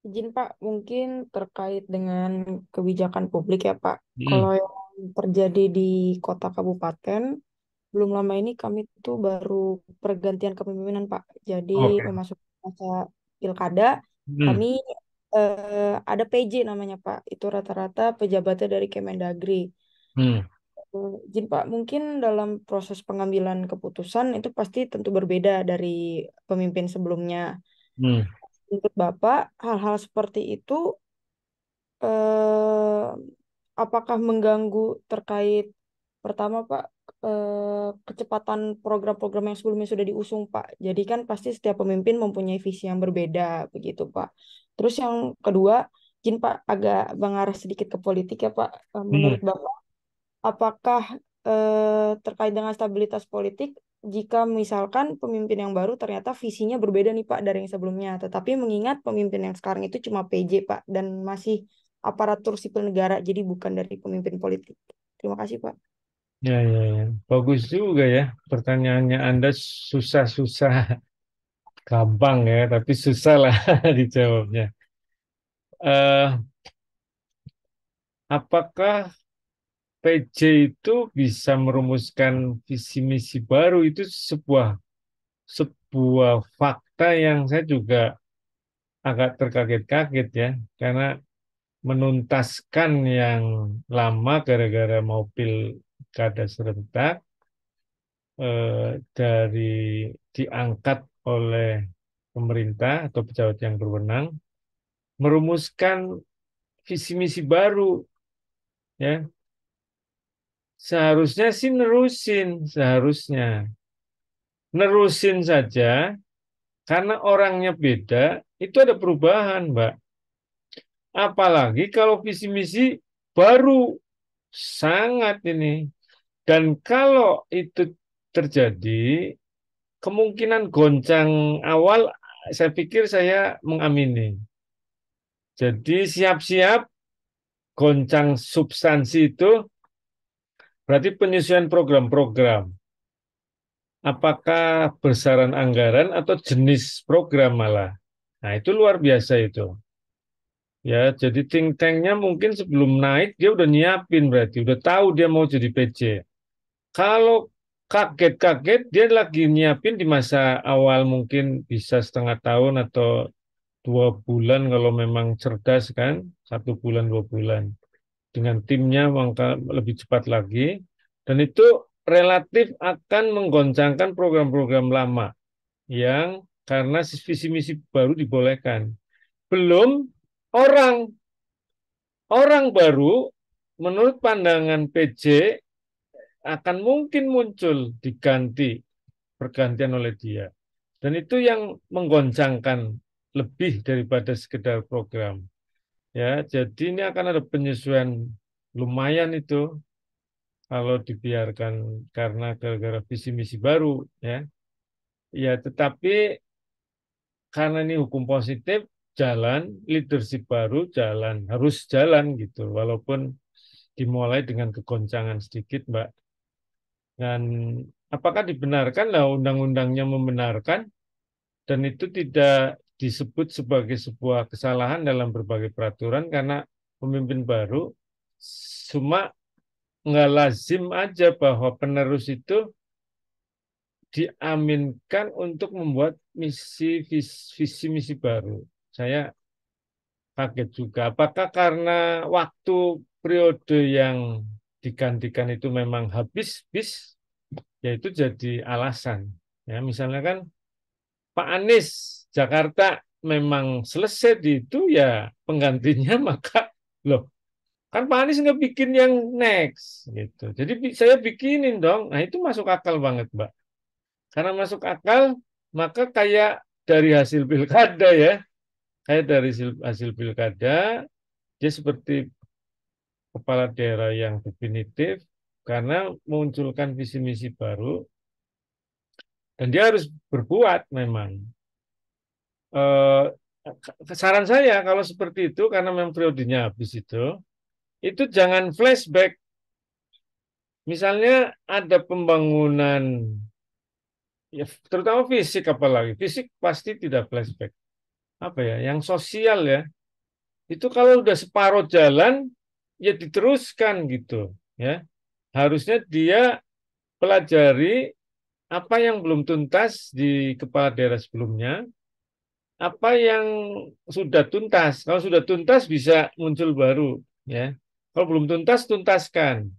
Izin Pak, mungkin terkait dengan kebijakan publik ya Pak. Hmm. Kalau yang terjadi di kota kabupaten, belum lama ini kami tuh baru pergantian kepemimpinan Pak. Jadi Oke. memasuki masa pilkada, Hmm. kami ada PJ namanya Pak. Itu rata-rata pejabatnya dari Kemendagri. Hmm. Izin Pak, mungkin dalam proses pengambilan keputusan itu pasti tentu berbeda dari pemimpin sebelumnya. Hmm. Menurut Bapak, hal-hal seperti itu eh, apakah mengganggu terkait pertama Pak kecepatan program-program yang sebelumnya sudah diusung Pak. Jadi kan pasti setiap pemimpin mempunyai visi yang berbeda begitu Pak. Terus yang kedua, izin Pak agak mengarah sedikit ke politik ya Pak. Hmm. Menurut Bapak, apakah terkait dengan stabilitas politik jika misalkan pemimpin yang baru ternyata visinya berbeda nih Pak dari yang sebelumnya, tetapi mengingat pemimpin yang sekarang itu cuma PJ Pak dan masih aparatur sipil negara, jadi bukan dari pemimpin politik. Terima kasih Pak. Ya, ya, ya. Bagus juga ya. Pertanyaannya Anda susah-susah, gampang ya, tapi susah lah dijawabnya. Eh, apakah PJ itu bisa merumuskan visi misi baru? Itu sebuah sebuah fakta yang saya juga agak terkaget-kaget ya, karena menuntaskan yang lama gara-gara mau pilkada serentak dari diangkat oleh pemerintah atau pejabat yang berwenang merumuskan visi misi baru ya, seharusnya sih nerusin saja karena orangnya beda itu ada perubahan Mbak, apalagi kalau visi misi baru sangat ini. Dan kalau itu terjadi, kemungkinan goncang awal, saya pikir saya mengamini. Jadi siap-siap goncang substansi itu berarti penyesuaian program-program. Apakah besaran anggaran atau jenis program malah. Nah itu luar biasa itu. Ya, jadi think tank-nya mungkin sebelum naik dia udah nyiapin berarti, udah tahu dia mau jadi PJ. Kalau kaget-kaget, dia lagi nyiapin di masa awal mungkin bisa setengah tahun atau 2 bulan kalau memang cerdas kan, 1 bulan 2 bulan. Dengan timnya maka lebih cepat lagi. Dan itu relatif akan menggoncangkan program-program lama yang karena visi misi baru dibolehkan. Belum orang orang baru menurut pandangan PJ akan mungkin muncul pergantian oleh dia. Dan itu yang menggoncangkan lebih daripada sekedar program. Ya, jadi ini akan ada penyesuaian lumayan itu kalau dibiarkan karena gara-gara visi misi baru ya. Ya, tetapi karena ini hukum positif jalan, leadership baru jalan, harus jalan gitu. Walaupun dimulai dengan kegoncangan sedikit, Mbak. Dan apakah dibenarkan? Lah undang-undangnya membenarkan dan itu tidak disebut sebagai sebuah kesalahan dalam berbagai peraturan karena pemimpin baru cuma nggak lazim aja bahwa penerus itu diaminkan untuk membuat visi misi baru. Saya kaget juga. Apakah karena waktu periode yang digantikan itu memang habis, ya itu jadi alasan. Ya, misalnya kan Pak Anies Jakarta memang selesai di itu ya penggantinya maka loh kan Pak Anies nggak bikin yang next gitu. Jadi saya bikinin dong. Nah itu masuk akal banget Mbak. Karena masuk akal maka kayak dari hasil pilkada ya, kayak dari hasil pilkada dia seperti kepala daerah yang definitif karena munculkan visi misi baru dan dia harus berbuat memang. Eh, Saran saya kalau seperti itu karena memang periodenya habis itu jangan flashback. Misalnya ada pembangunan, ya, terutama fisik apalagi. Fisik pasti tidak flashback. Apa ya? Yang sosial ya. Itu kalau udah separuh jalan, ya diteruskan gitu. Ya, harusnya dia pelajari apa yang belum tuntas di kepala daerah sebelumnya, apa yang sudah tuntas. Kalau sudah tuntas bisa muncul baru. Ya, kalau belum tuntas tuntaskan.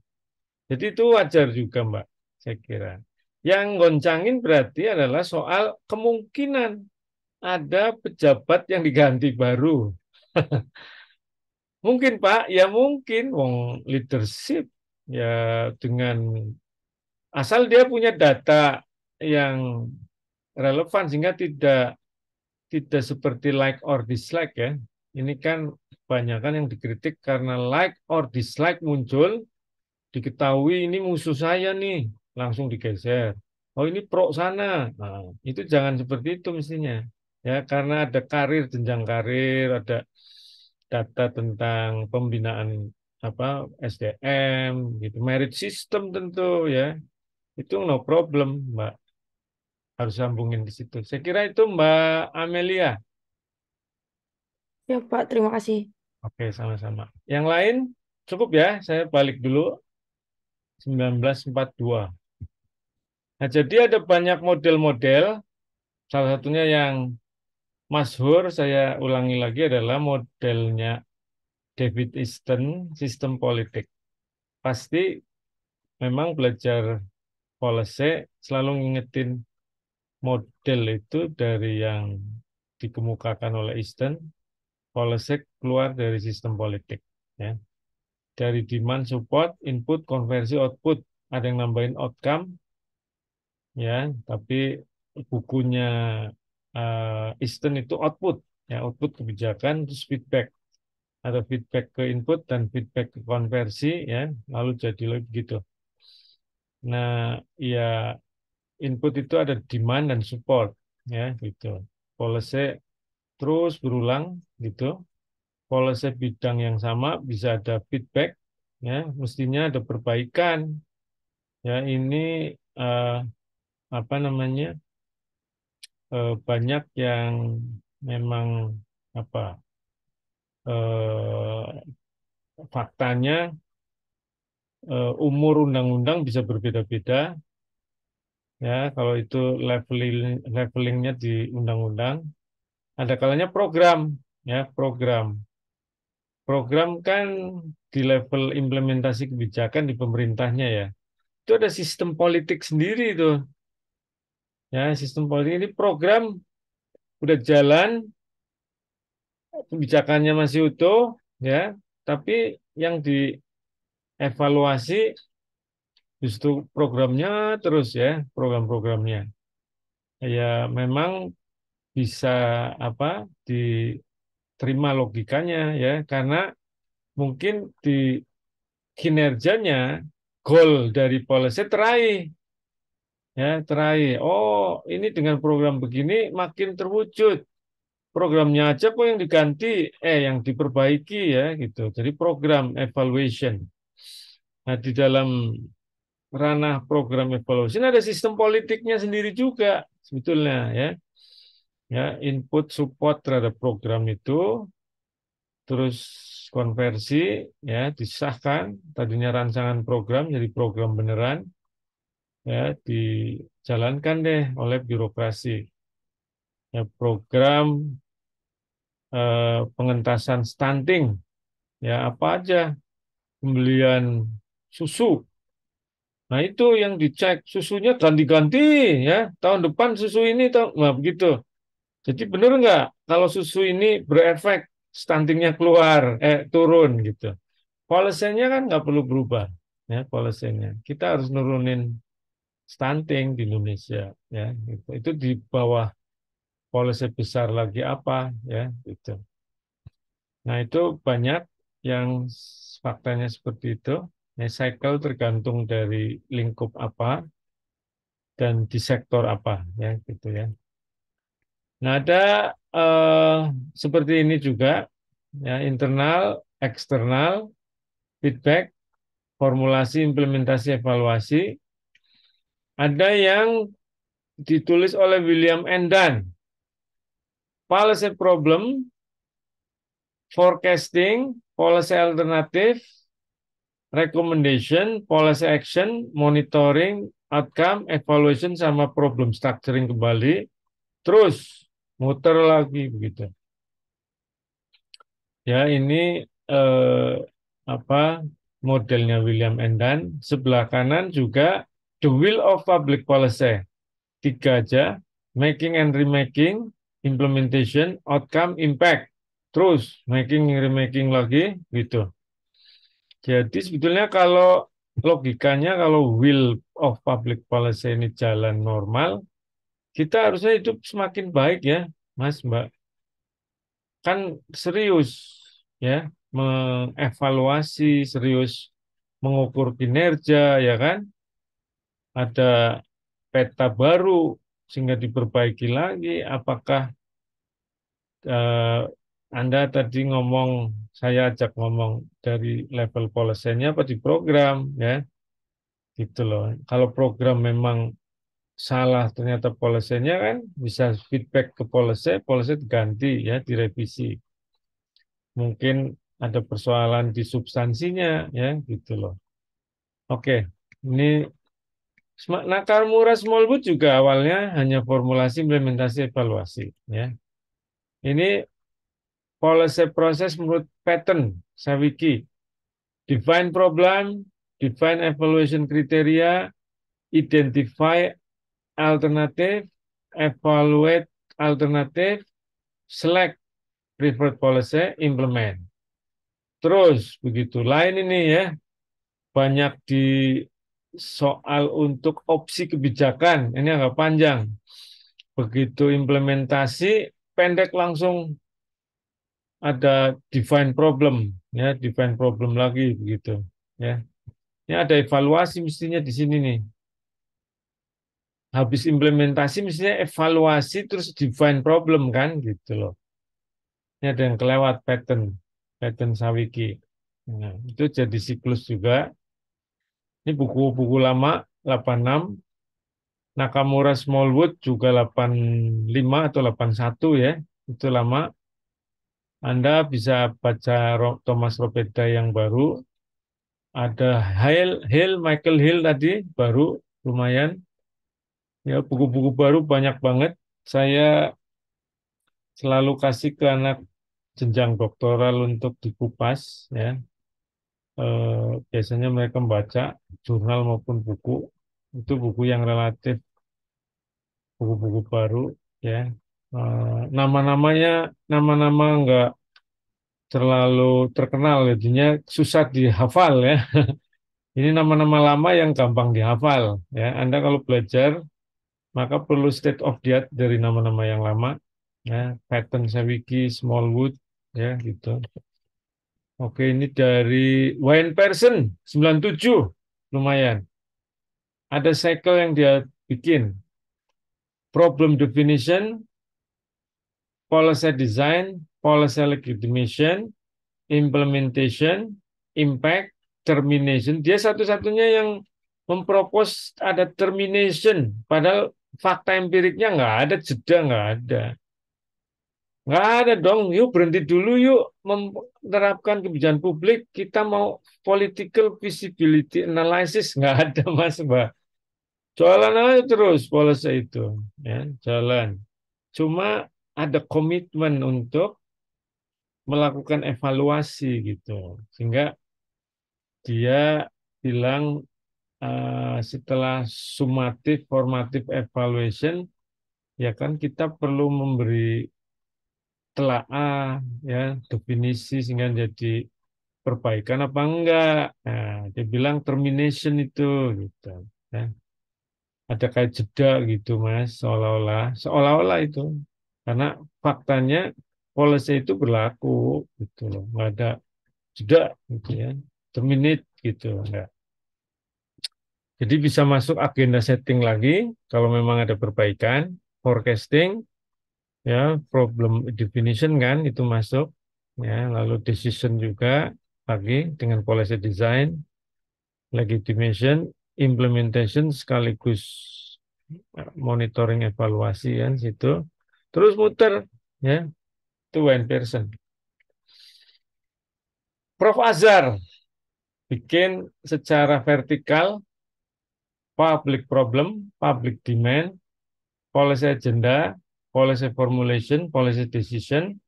Jadi itu wajar juga, Mbak, saya kira. Yang goncangin berarti adalah soal kemungkinan ada pejabat yang diganti baru. Mungkin, Pak, ya mungkin, wong leadership ya dengan asal dia punya data yang relevan sehingga tidak tidak seperti like or dislike ya. Ini kan kebanyakan yang dikritik karena like or dislike muncul diketahui ini musuh saya nih, langsung digeser. Oh ini pro sana. Nah, itu jangan seperti itu mestinya. Ya, karena ada karir, jenjang karir, ada data tentang pembinaan apa SDM, gitu, merit system tentu ya. Itu no problem, Mbak. Harus sambungin di situ. Saya kira itu Mbak Amelia. Ya, Pak. Terima kasih. Oke, sama-sama. Yang lain cukup ya, saya balik dulu 1942. Nah, jadi ada banyak model-model, salah satunya yang masyhur, saya ulangi lagi adalah modelnya David Easton, sistem politik. Pasti memang belajar policy selalu ngingetin model itu dari yang dikemukakan oleh Easton, policy keluar dari sistem politik. Ya. Dari demand, support, input, konversi, output. Ada yang nambahin outcome, ya, tapi bukunya Easton itu output, ya, output kebijakan, terus feedback. Ada feedback ke input dan feedback ke konversi, ya, lalu jadi begitu. Nah, ya input itu ada demand dan support, ya, gitu. Policy terus berulang, gitu. Policy bidang yang sama bisa ada feedback, ya, mestinya ada perbaikan. Ya, ini apa namanya? Banyak yang memang apa faktanya umur undang-undang bisa berbeda-beda ya kalau itu levelingnya di undang-undang ada kalanya program ya program kan di level implementasi kebijakan di pemerintahnya ya itu ada sistem politik sendiri itu ya sistem politik ini program udah jalan kebijakannya masih utuh ya tapi yang dievaluasi justru programnya terus ya program-programnya ya memang bisa apa diterima logikanya ya karena mungkin di kinerjanya goal dari policy teraih ya teraih oh ini dengan program begini makin terwujud programnya aja kok yang diganti yang diperbaiki ya gitu jadi program evaluation nah di dalam ranah program evaluation ada sistem politiknya sendiri juga sebetulnya ya ya input support terhadap program itu terus konversi ya disahkan tadinya rancangan program jadi program beneran ya dijalankan deh oleh birokrasi ya program pengentasan stunting ya apa aja pembelian susu. Nah, itu yang dicek susunya ganti-ganti ya. Tahun depan susu ini nah, begitu. Jadi benar nggak kalau susu ini berefek stuntingnya keluar, turun gitu. Policy-nya kan nggak perlu berubah ya policy-nya. Kita harus nurunin stunting di Indonesia ya. Gitu. Itu di bawah policy besar lagi apa ya gitu. Nah, itu banyak yang faktanya seperti itu. Ya, cycle tergantung dari lingkup apa dan di sektor apa, ya gitu ya. Nah, ada seperti ini juga, ya, internal, eksternal, feedback, formulasi, implementasi, evaluasi. Ada yang ditulis oleh William Endan, policy problem, forecasting, policy alternative, recommendation, policy action, monitoring, outcome, evaluation, sama problem structuring kembali. Terus muter lagi begitu. Ya, ini modelnya William Endan. Sebelah kanan juga The Will of Public Policy. 3 aja, making and remaking, implementation, outcome, impact. Terus making, remaking lagi, gitu. Jadi sebetulnya kalau logikanya, kalau will of public policy ini jalan normal, kita harusnya hidup semakin baik ya, Mas, Mbak. Kan serius ya, mengevaluasi, serius mengukur kinerja, ya kan? Ada peta baru sehingga diperbaiki lagi. Apakah Anda tadi ngomong, saya ajak ngomong dari level policy-nya apa di program, ya, gitu loh. Kalau program memang salah ternyata policy-nya kan bisa feedback ke policy, policy ganti ya, direvisi. Mungkin ada persoalan di substansinya ya, gitu loh. Oke, ini Nakamura Smallwood juga awalnya hanya formulasi, implementasi, evaluasi ya. Ini policy proses menurut pattern Sawiki. Define problem, define evaluation criteria, identify alternative, evaluate alternative, select preferred policy, implement. Terus begitu. Lain ini ya, banyak di soal untuk opsi kebijakan. Ini agak panjang. Begitu implementasi, pendek langsung ada define problem, ya, define problem lagi begitu, ya. Ini ada evaluasi mestinya di sini nih. Habis implementasi mestinya evaluasi terus define problem kan gitu loh. Ini ada yang kelewat pattern Sawiki. Nah, itu jadi siklus juga. Ini buku-buku lama 86, Nakamura Smallwood juga 85 atau 81 ya. Itu lama. Anda bisa baca Thomas Robeda yang baru. Ada Michael Hill tadi baru lumayan. Ya, buku-buku baru banyak banget. Saya selalu kasih ke anak jenjang doktoral untuk dikupas ya. Biasanya mereka membaca jurnal maupun buku. Itu buku yang relatif buku-buku baru ya. Nama-namanya nama-nama enggak terlalu terkenal, jadinya susah dihafal ya. Ini nama-nama lama yang gampang dihafal ya. Anda kalau belajar maka perlu state of the art dari nama-nama yang lama ya, pattern Sawiki, Smallwood ya gitu. Oke, ini dari Wayne Person 97, lumayan. Ada cycle yang dia bikin. Problem definition, policy design, policy legitimation, implementation, impact, termination. Dia satu-satunya yang mempropos ada termination, padahal fakta empiriknya nggak ada, jeda nggak ada. Nggak ada dong, yuk berhenti dulu yuk menerapkan kebijakan publik, kita mau political feasibility analysis, nggak ada Mas Mbak. Jalan aja terus policy itu, ya, jalan. Cuma ada komitmen untuk melakukan evaluasi gitu, sehingga dia bilang setelah summative formative evaluation, ya kan kita perlu memberi telaah ya, definisi sehingga jadi perbaikan apa enggak. Nah, dia bilang termination itu gitu ya. Ada kayak jeda gitu Mas, seolah-olah itu. Karena faktanya policy itu berlaku gitu loh. Enggak ada jeda gitu ya. Terminate gitu, enggak. Jadi bisa masuk agenda setting lagi kalau memang ada perbaikan, forecasting, ya, problem definition kan itu masuk, ya, lalu decision juga lagi dengan policy design, legitimation, implementation sekaligus monitoring evaluasi kan situ. Terus muter, ya, itu one person. Prof. Azhar bikin secara vertikal public problem, public demand, policy agenda, policy formulation, policy decision,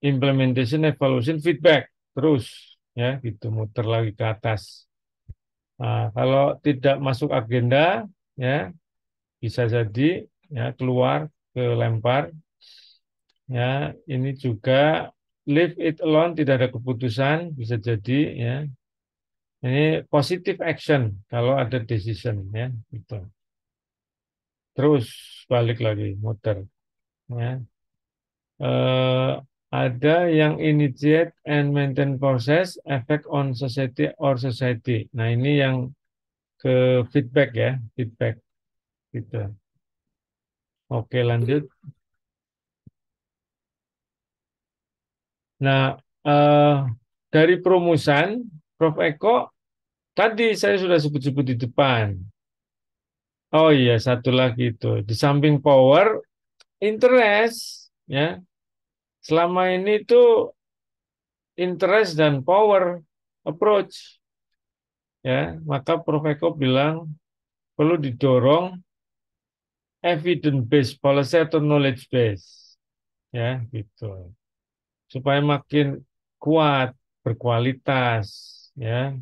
implementation, evaluation, feedback. Terus, ya, gitu muter lagi ke atas. Nah, kalau tidak masuk agenda, ya, bisa jadi ya keluar ke lempar. Ya, ini juga leave it alone, tidak ada keputusan, bisa jadi ya. Ini positive action kalau ada decision ya, gitu. Terus balik lagi muter ya. Eh, ada yang initiate and maintain process, effect on society or society. Nah, ini yang ke feedback ya, feedback gitu. Oke, lanjut. Nah, dari perumusan, Prof. Eko, tadi saya sudah sebut-sebut di depan. Oh iya, satu lagi itu. Di samping power, interest, ya. Selama ini itu interest dan power approach, ya. Maka Prof. Eko bilang perlu didorong evidence based policy atau knowledge based, ya, gitu. Supaya makin kuat, berkualitas, ya.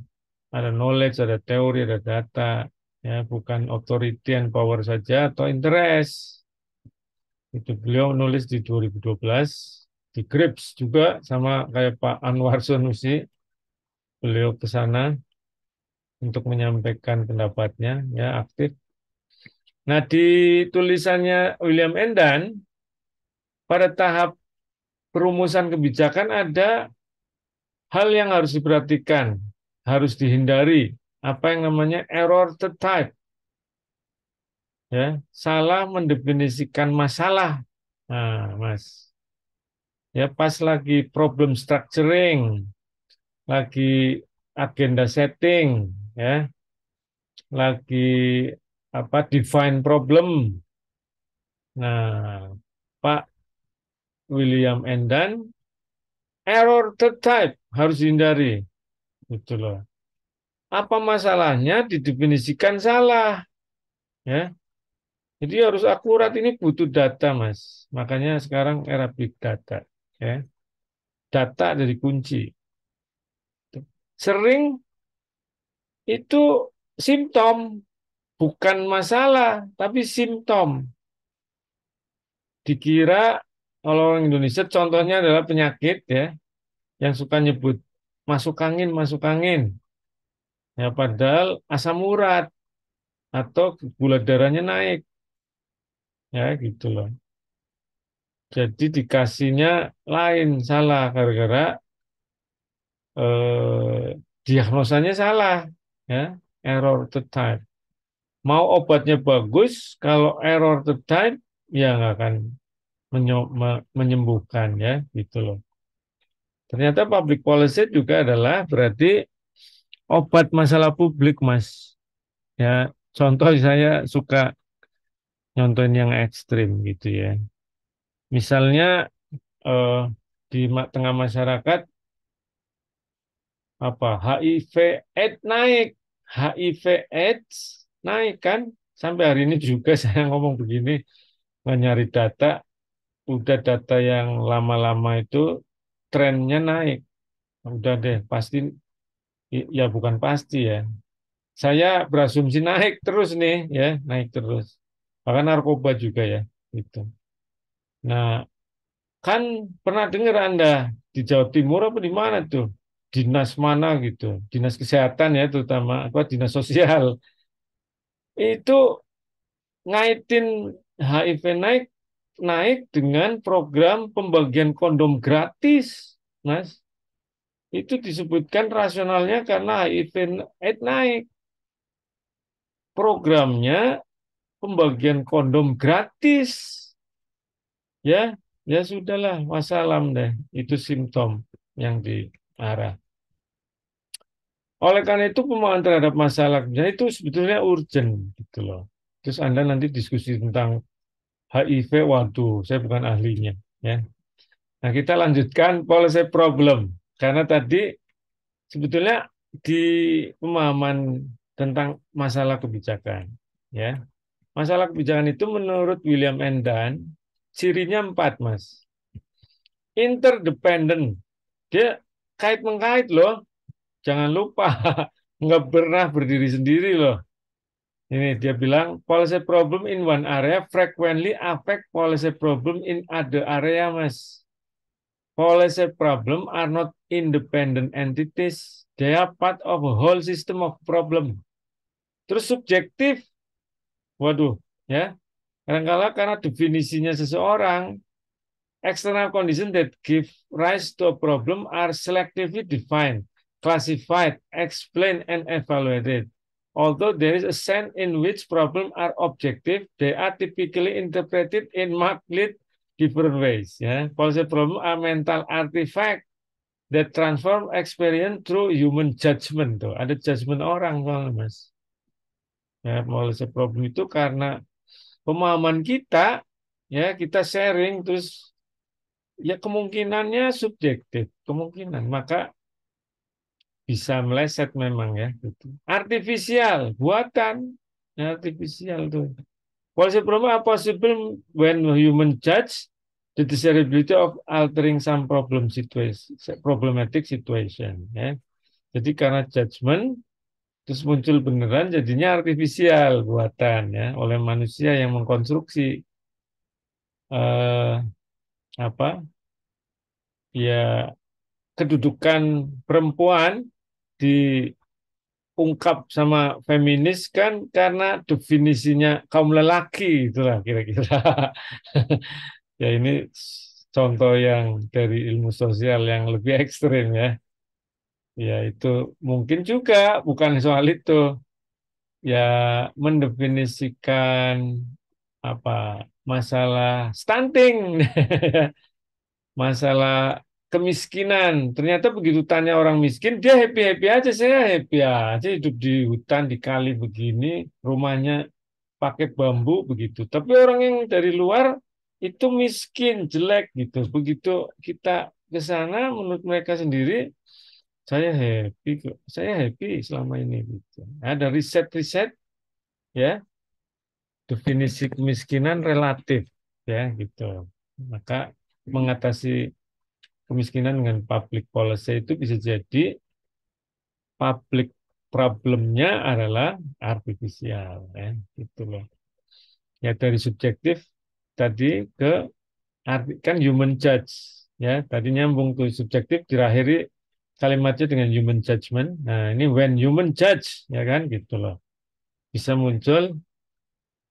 Ada knowledge, ada teori, ada data, ya, bukan authority and power saja atau interest. Itu beliau nulis di 2012 di Grips juga sama kayak Pak Anwar Sanusi, beliau ke sana untuk menyampaikan pendapatnya, ya, aktif. Nah, di tulisannya William Endan pada tahap perumusan kebijakan ada hal yang harus diperhatikan, harus dihindari, apa yang namanya error the type. Ya, salah mendefinisikan masalah. Nah, Mas. Ya, pas lagi problem structuring, lagi agenda setting, ya, lagi apa define problem. Nah, Pak William Endan, error the type harus dihindari. Gitu loh. Apa masalahnya didefinisikan salah, ya. Jadi harus akurat, ini butuh data, Mas. Makanya sekarang era big data, ya. Data jadi kunci. Sering itu simptom, bukan masalah, tapi simptom. Dikira kalau orang Indonesia contohnya adalah penyakit ya, yang suka nyebut masuk angin. Ya padahal asam urat atau gula darahnya naik. Ya gitu loh. Jadi dikasihnya lain, salah gara-gara diagnosanya salah, ya, error the type. Mau obatnya bagus, kalau error the type, ya nggak akan menyembuhkan, ya, gitu loh. Ternyata public policy juga adalah berarti obat masalah publik, Mas. Ya, contoh saya suka nyontohin yang ekstrim gitu ya. Misalnya eh, di tengah masyarakat apa HIV AIDS naik, HIV AIDS naik kan, sampai hari ini juga saya ngomong begini, nyari data, udah data yang lama-lama itu trennya naik, udah deh pasti, ya bukan pasti ya, saya berasumsi naik terus nih ya, naik terus, bahkan narkoba juga ya itu. Nah, kan pernah dengar Anda di Jawa Timur apa di mana tuh? Dinas mana gitu, dinas kesehatan ya terutama apa dinas sosial itu ngaitin HIV naik naik dengan program pembagian kondom gratis, Mas. itu disebutkan rasionalnya karena HIV/AIDS naik. Programnya pembagian kondom gratis. Ya, ya sudahlah, wassalam deh. Itu simptom yang diarah. Oleh karena itu pemahaman terhadap masalahnya itu sebetulnya urgent gitu loh. Terus Anda nanti diskusi tentang HIV, waduh, saya bukan ahlinya, ya. Nah, kita lanjutkan policy problem karena tadi sebetulnya di pemahaman tentang masalah kebijakan, ya. Masalah kebijakan itu menurut William N. Dunn cirinya 4, Mas. Interdependent, dia kait-mengkait loh. Jangan lupa, nggak pernah berdiri sendiri loh. Ini dia bilang, policy problem in one area frequently affect policy problem in other area, Mas. Policy problem are not independent entities. They are part of a whole system of problem. Terus subjektif, waduh, ya. Kadang-kala karena definisinya seseorang, external conditions that give rise to a problem are selectively defined, classified, explained, and evaluated. Although there is a sense in which problems are objective, they are typically interpreted in markedly different ways. Ya, policy problem are mental artifact that transform experience through human judgment. Tuh, ada judgment orang, Mas. Ya, policy problem itu karena pemahaman kita, ya kita sharing terus. Ya kemungkinannya subjektif, kemungkinan. Maka bisa meleset memang ya. Gitu. Artifisial, buatan. Ya, artifisial tuh. Policy problem are possible when human judge the desirability of altering some problematic situation. Ya. Jadi karena judgment, terus muncul beneran jadinya artifisial, buatan ya, oleh manusia yang mengkonstruksi apa ya kedudukan perempuan diungkap sama feminis kan karena definisinya kaum lelaki itulah kira-kira. Ya ini contoh yang dari ilmu sosial yang lebih ekstrim ya. Ya itu mungkin juga bukan soal itu. Ya mendefinisikan apa masalah stunting. Masalah kemiskinan. Ternyata begitu tanya orang miskin, dia happy-happy aja. Saya happy aja hidup di hutan, di kali begini, rumahnya pakai bambu begitu. Tapi orang yang dari luar itu miskin, jelek gitu. Begitu kita ke sana, menurut mereka sendiri, saya happy kok. Saya happy selama ini gitu. Ada riset-riset ya, definisi kemiskinan relatif ya gitu. Maka mengatasi kemiskinan dengan public policy itu bisa jadi public problemnya adalah artifisial ya gitu loh. Ya dari subjektif tadi ke kan human judge ya, tadi nyambung tuh subjektif diakhiri kalimatnya dengan human judgment. Nah, ini when human judge ya kan gitu loh. Bisa muncul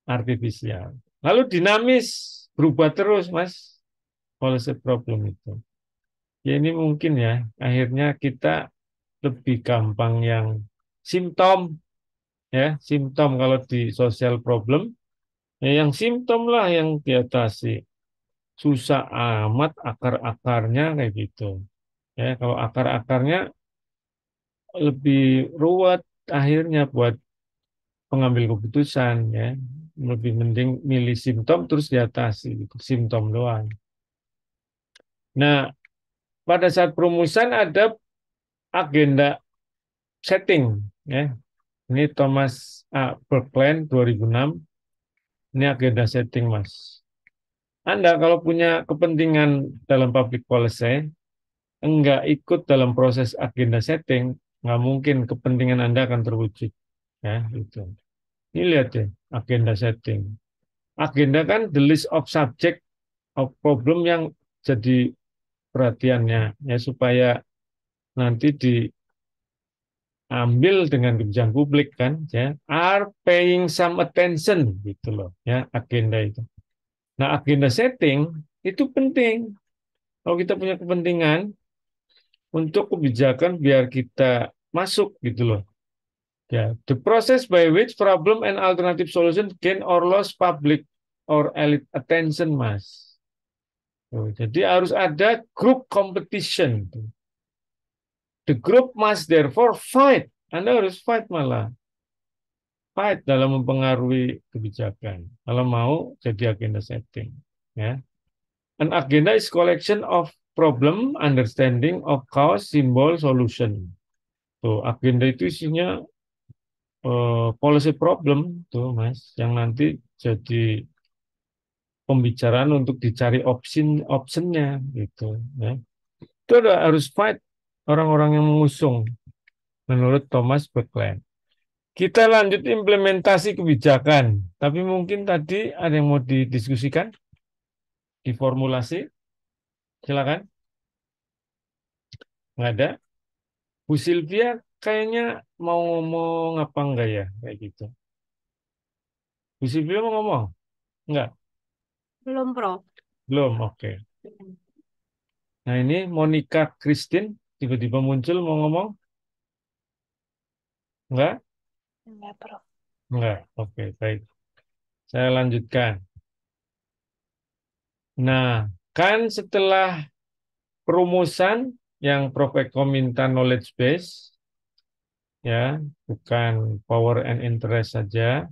artifisial. Lalu dinamis, berubah terus, Mas. Policy problem itu. Ya ini mungkin ya, akhirnya kita lebih gampang yang simptom, ya simptom kalau di social problem, ya yang simptom lah yang diatasi. Susah amat akar-akarnya kayak gitu. Ya kalau akar-akarnya lebih ruwet akhirnya buat pengambil keputusan, ya lebih mending milih simptom terus diatasi, gitu. Simptom doang. Nah pada saat perumusan ada agenda setting ya. Ini Thomas A. Berkland 2006. Ini agenda setting, Mas. Anda kalau punya kepentingan dalam public policy, enggak ikut dalam proses agenda setting, nggak mungkin kepentingan Anda akan terwujud. Ya, itu. Ini lihat ya, agenda setting. Agenda kan the list of subject of problem yang jadi perhatiannya ya supaya nanti diambil dengan kebijakan publik kan ya, are paying some attention gitu loh ya agenda itu. Nah, agenda setting itu penting. Kalau kita punya kepentingan untuk kebijakan biar kita masuk gitu loh. Ya, the process by which problem and alternative solution gain or lost public or elite attention, Mas. Tuh, jadi harus ada group competition. The group must therefore fight. Anda harus fight malah. Fight dalam mempengaruhi kebijakan. Kalau mau jadi agenda setting. Ya. An agenda is collection of problem, understanding of cause, symbol, solution. Tuh, agenda itu isinya policy problem tuh Mas, yang nanti jadi pembicaraan untuk dicari optionnya gitu ya. Itu harus fight orang-orang yang mengusung menurut Thomas Berkeley. Kita lanjut implementasi kebijakan, tapi mungkin tadi ada yang mau didiskusikan, diformulasi, silakan. Nggak ada? Bu Sylvia kayaknya mau ngomong apa enggak ya kayak gitu. Bu Sylvia mau ngomong? Enggak? Belum, Prof. Belum, oke. Nah ini Monica Christine tiba-tiba muncul mau ngomong? Enggak? Enggak, Prof. Enggak, oke baik. Saya lanjutkan. Nah, kan setelah perumusan yang Prof Eko minta knowledge base, ya, bukan power and interest saja.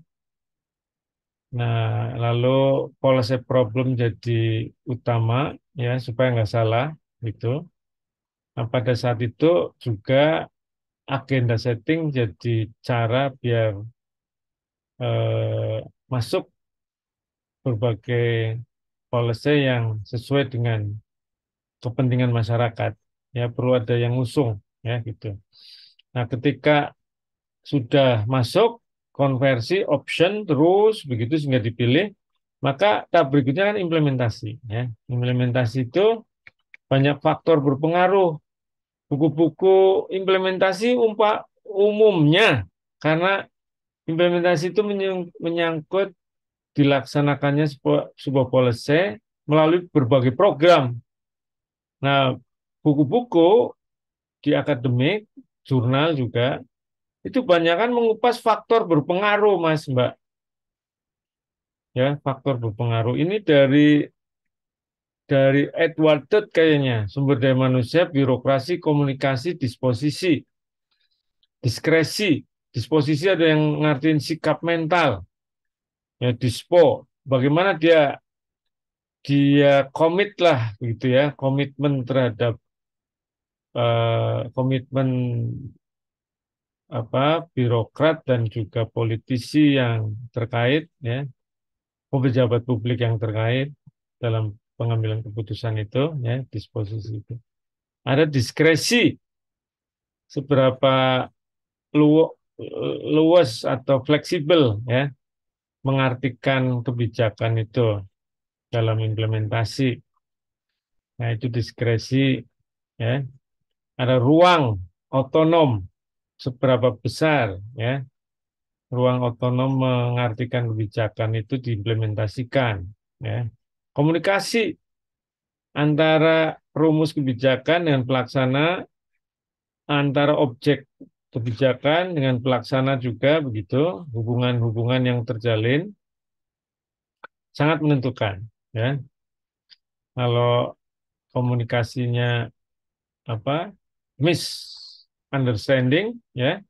Nah, lalu policy problem jadi utama, ya, supaya nggak salah, gitu. Nah, pada saat itu juga agenda setting jadi cara biar masuk berbagai policy yang sesuai dengan kepentingan masyarakat. Ya, perlu ada yang ngusung, ya, gitu. Nah, ketika sudah masuk konversi option terus begitu sehingga dipilih, maka tahap berikutnya kan implementasi, ya. Implementasi itu banyak faktor berpengaruh. Buku-buku implementasi umumnya karena implementasi itu menyangkut dilaksanakannya sebuah policy melalui berbagai program. Nah, buku-buku di akademik, jurnal juga, itu banyak kan mengupas faktor berpengaruh, Mas, Mbak. Ya, faktor berpengaruh. Ini dari Edward Tutt kayaknya, sumber daya manusia, birokrasi, komunikasi, disposisi, diskresi. Disposisi ada yang ngartiin sikap mental. Ya, dispo. Bagaimana dia komit lah gitu ya, komitmen terhadap komitmen birokrat dan juga politisi yang terkait ya, pejabat publik yang terkait dalam pengambilan keputusan itu ya, disposisi itu. Ada diskresi, seberapa luas atau fleksibel ya mengartikan kebijakan itu dalam implementasi. Nah, itu diskresi ya. Ada ruang otonom, seberapa besar ya ruang otonom mengartikan kebijakan itu diimplementasikan ya. Komunikasi antara rumus kebijakan dengan pelaksana, antara objek kebijakan dengan pelaksana juga begitu, hubungan-hubungan yang terjalin sangat menentukan ya. Kalau komunikasinya misunderstanding ya,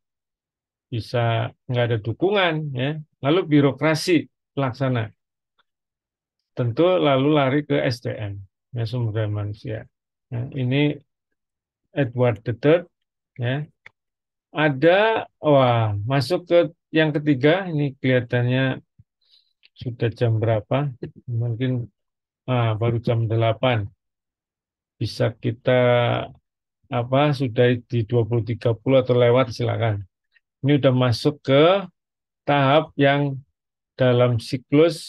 bisa nggak ada dukungan ya. Lalu birokrasi pelaksana tentu lalu lari ke SDM ya, sumber daya manusia. Nah, ini Edward the Third ya. Ada masuk ke yang ketiga, ini kelihatannya sudah jam berapa? Mungkin baru jam 8. Bisa kita sudah di 20.30 atau lewat silakan. Ini udah masuk ke tahap yang dalam siklus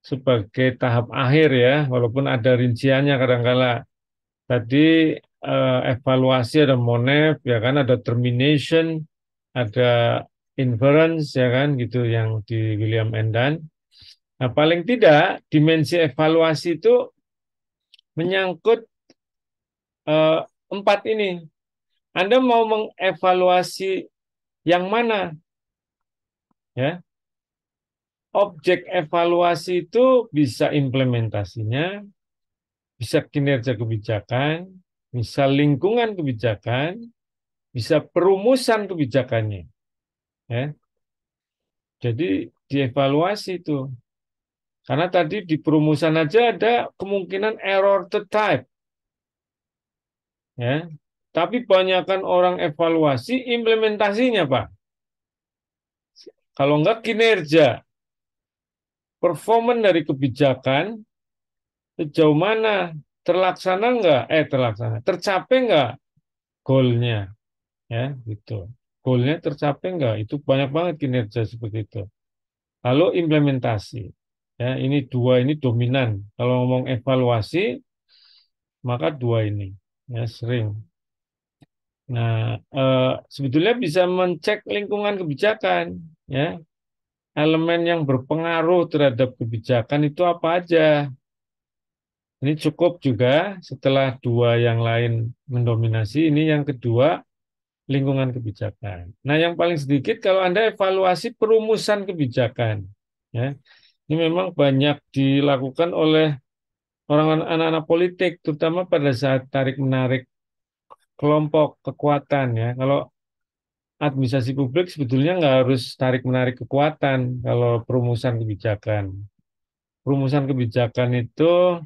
sebagai tahap akhir ya, walaupun ada rinciannya kadang-kala. Tadi evaluasi ada MONEF ya kan, ada termination, ada inference ya kan gitu yang di William Endan. Nah, paling tidak dimensi evaluasi itu menyangkut empat ini. Anda mau mengevaluasi yang mana? Ya, objek evaluasi itu bisa implementasinya, bisa kinerja kebijakan, bisa lingkungan kebijakan, bisa perumusan kebijakannya. Ya. Jadi dievaluasi itu. Karena tadi di perumusan aja ada kemungkinan error the type. Ya. Tapi banyakkan orang evaluasi implementasinya, Pak. Kalau enggak kinerja, performan dari kebijakan sejauh mana terlaksana enggak? Tercapai enggak goalnya? Ya, gitu. Goalnya tercapai enggak? Itu banyak banget kinerja seperti itu. Lalu implementasi. Ya, ini dua ini dominan. Kalau ngomong evaluasi, maka dua ini ya sering. Nah, sebetulnya bisa mencek lingkungan kebijakan, ya. Elemen yang berpengaruh terhadap kebijakan itu apa aja. Ini cukup juga setelah dua yang lain mendominasi, ini yang kedua lingkungan kebijakan. Nah, yang paling sedikit kalau Anda evaluasi perumusan kebijakan, ya. Ini memang banyak dilakukan oleh orang anak-anak politik, terutama pada saat tarik-menarik kelompok kekuatan, ya. Kalau administrasi publik sebetulnya nggak harus tarik-menarik kekuatan kalau perumusan kebijakan. Perumusan kebijakan itu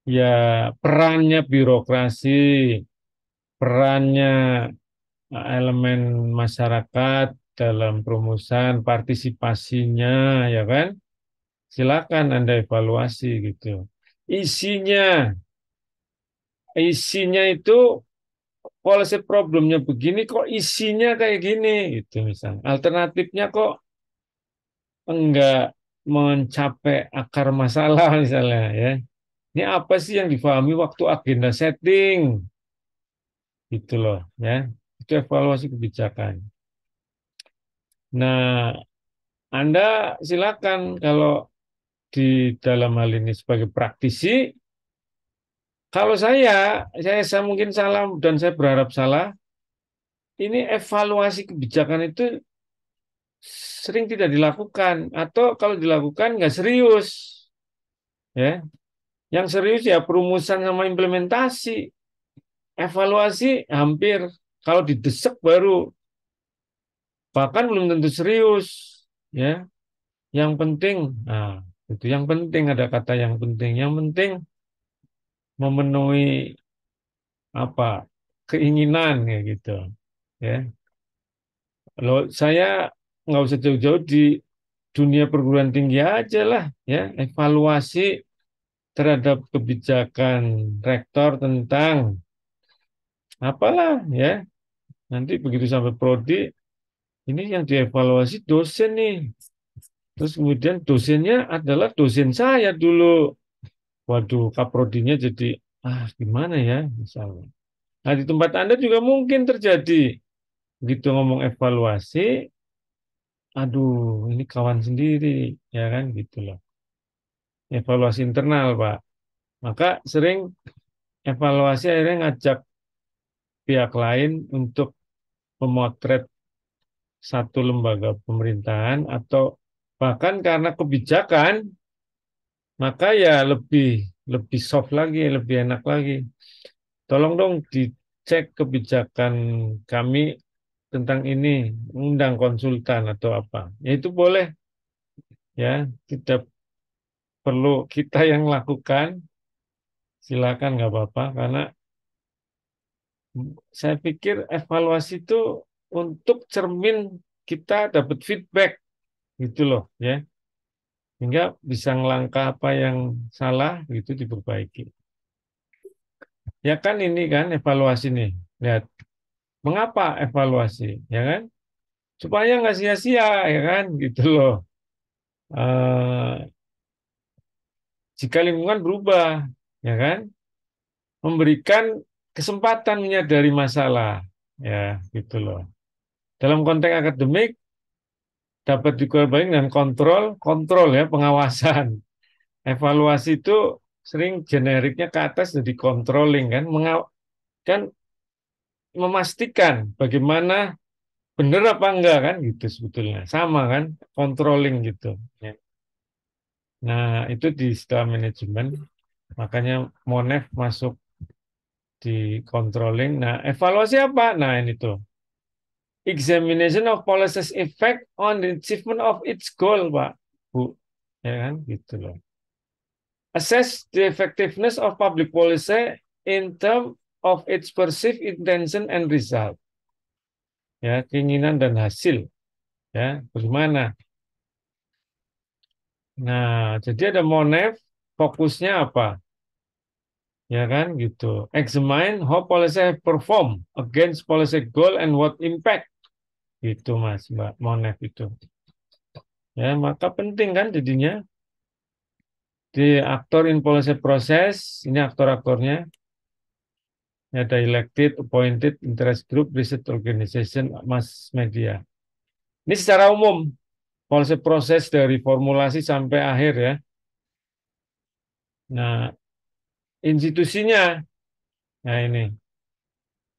ya perannya birokrasi, perannya elemen masyarakat dalam perumusan, partisipasinya, ya kan? Silakan Anda evaluasi gitu. Isinya, isinya itu policy problemnya begini, kok isinya kayak gini, gitu misalnya. Alternatifnya kok enggak mencapai akar masalah misalnya, ya. Ini apa sih yang difahami waktu agenda setting, gitu loh, ya. Itu evaluasi kebijakan. Nah, Anda silakan kalau di dalam hal ini sebagai praktisi, kalau saya mungkin salah dan saya berharap salah, ini evaluasi kebijakan itu sering tidak dilakukan atau kalau dilakukan nggak serius, ya. Yang serius ya perumusan sama implementasi, evaluasi hampir kalau didesak baru, bahkan belum tentu serius, ya. Yang penting, nah itu yang penting ada kata yang penting, memenuhi apa keinginan ya gitu, ya. Kalau saya nggak usah jauh-jauh di dunia perguruan tinggi aja lah, ya, evaluasi terhadap kebijakan rektor tentang apalah, ya, nanti begitu sampai prodi ini yang dievaluasi dosen nih, terus kemudian dosennya adalah dosen saya dulu, waduh kaprodinya jadi gimana ya misalnya. Nah di tempat Anda juga mungkin terjadi begitu ngomong evaluasi, aduh ini kawan sendiri, ya kan gitu loh. Evaluasi internal, Pak. Maka sering evaluasi akhirnya ngajak pihak lain untuk memotret satu lembaga pemerintahan atau bahkan karena kebijakan, maka ya lebih lebih soft lagi, lebih enak lagi. Tolong dong dicek kebijakan kami tentang ini, undang konsultan atau apa. Ya itu boleh, ya, tidak perlu kita yang lakukan, silakan nggak apa-apa karena saya pikir evaluasi itu untuk cermin kita dapat feedback gitu loh, ya, sehingga bisa ngelangkah apa yang salah gitu diperbaiki. Ya kan ini kan evaluasi nih, lihat mengapa evaluasi, ya kan, supaya nggak sia-sia, ya kan gitu loh. Jika lingkungan berubah, ya kan, memberikan kesempatan menyadari masalah, ya gitu loh. Dalam konteks akademik dapat dikombinasi dengan kontrol ya, pengawasan. Evaluasi itu sering generiknya ke atas jadi controlling kan, kan memastikan bagaimana benar apa enggak kan gitu sebetulnya. Sama kan, controlling gitu. Ya. Nah, itu di istilah manajemen, makanya Monef masuk di controlling. Nah, evaluasi apa? Nah, ini tuh. Examination of policy's effect on the achievement of its goal, Pak, Bu. Ya kan, gitu loh. Assess the effectiveness of public policy in terms of its perceived intention and result. Ya, keinginan dan hasil. Ya, bagaimana? Nah, jadi ada Monef, fokusnya apa? Ya kan, gitu. Examine how policy have perform against policy goal and what impact. Gitu, Mas, Mbak Monef itu. Ya, maka penting kan jadinya di aktor in policy process, ini aktor-aktornya, ada elected, appointed, interest group, research organization, mass media. Ini secara umum, policy proses dari formulasi sampai akhir ya. Nah, institusinya, nah ini,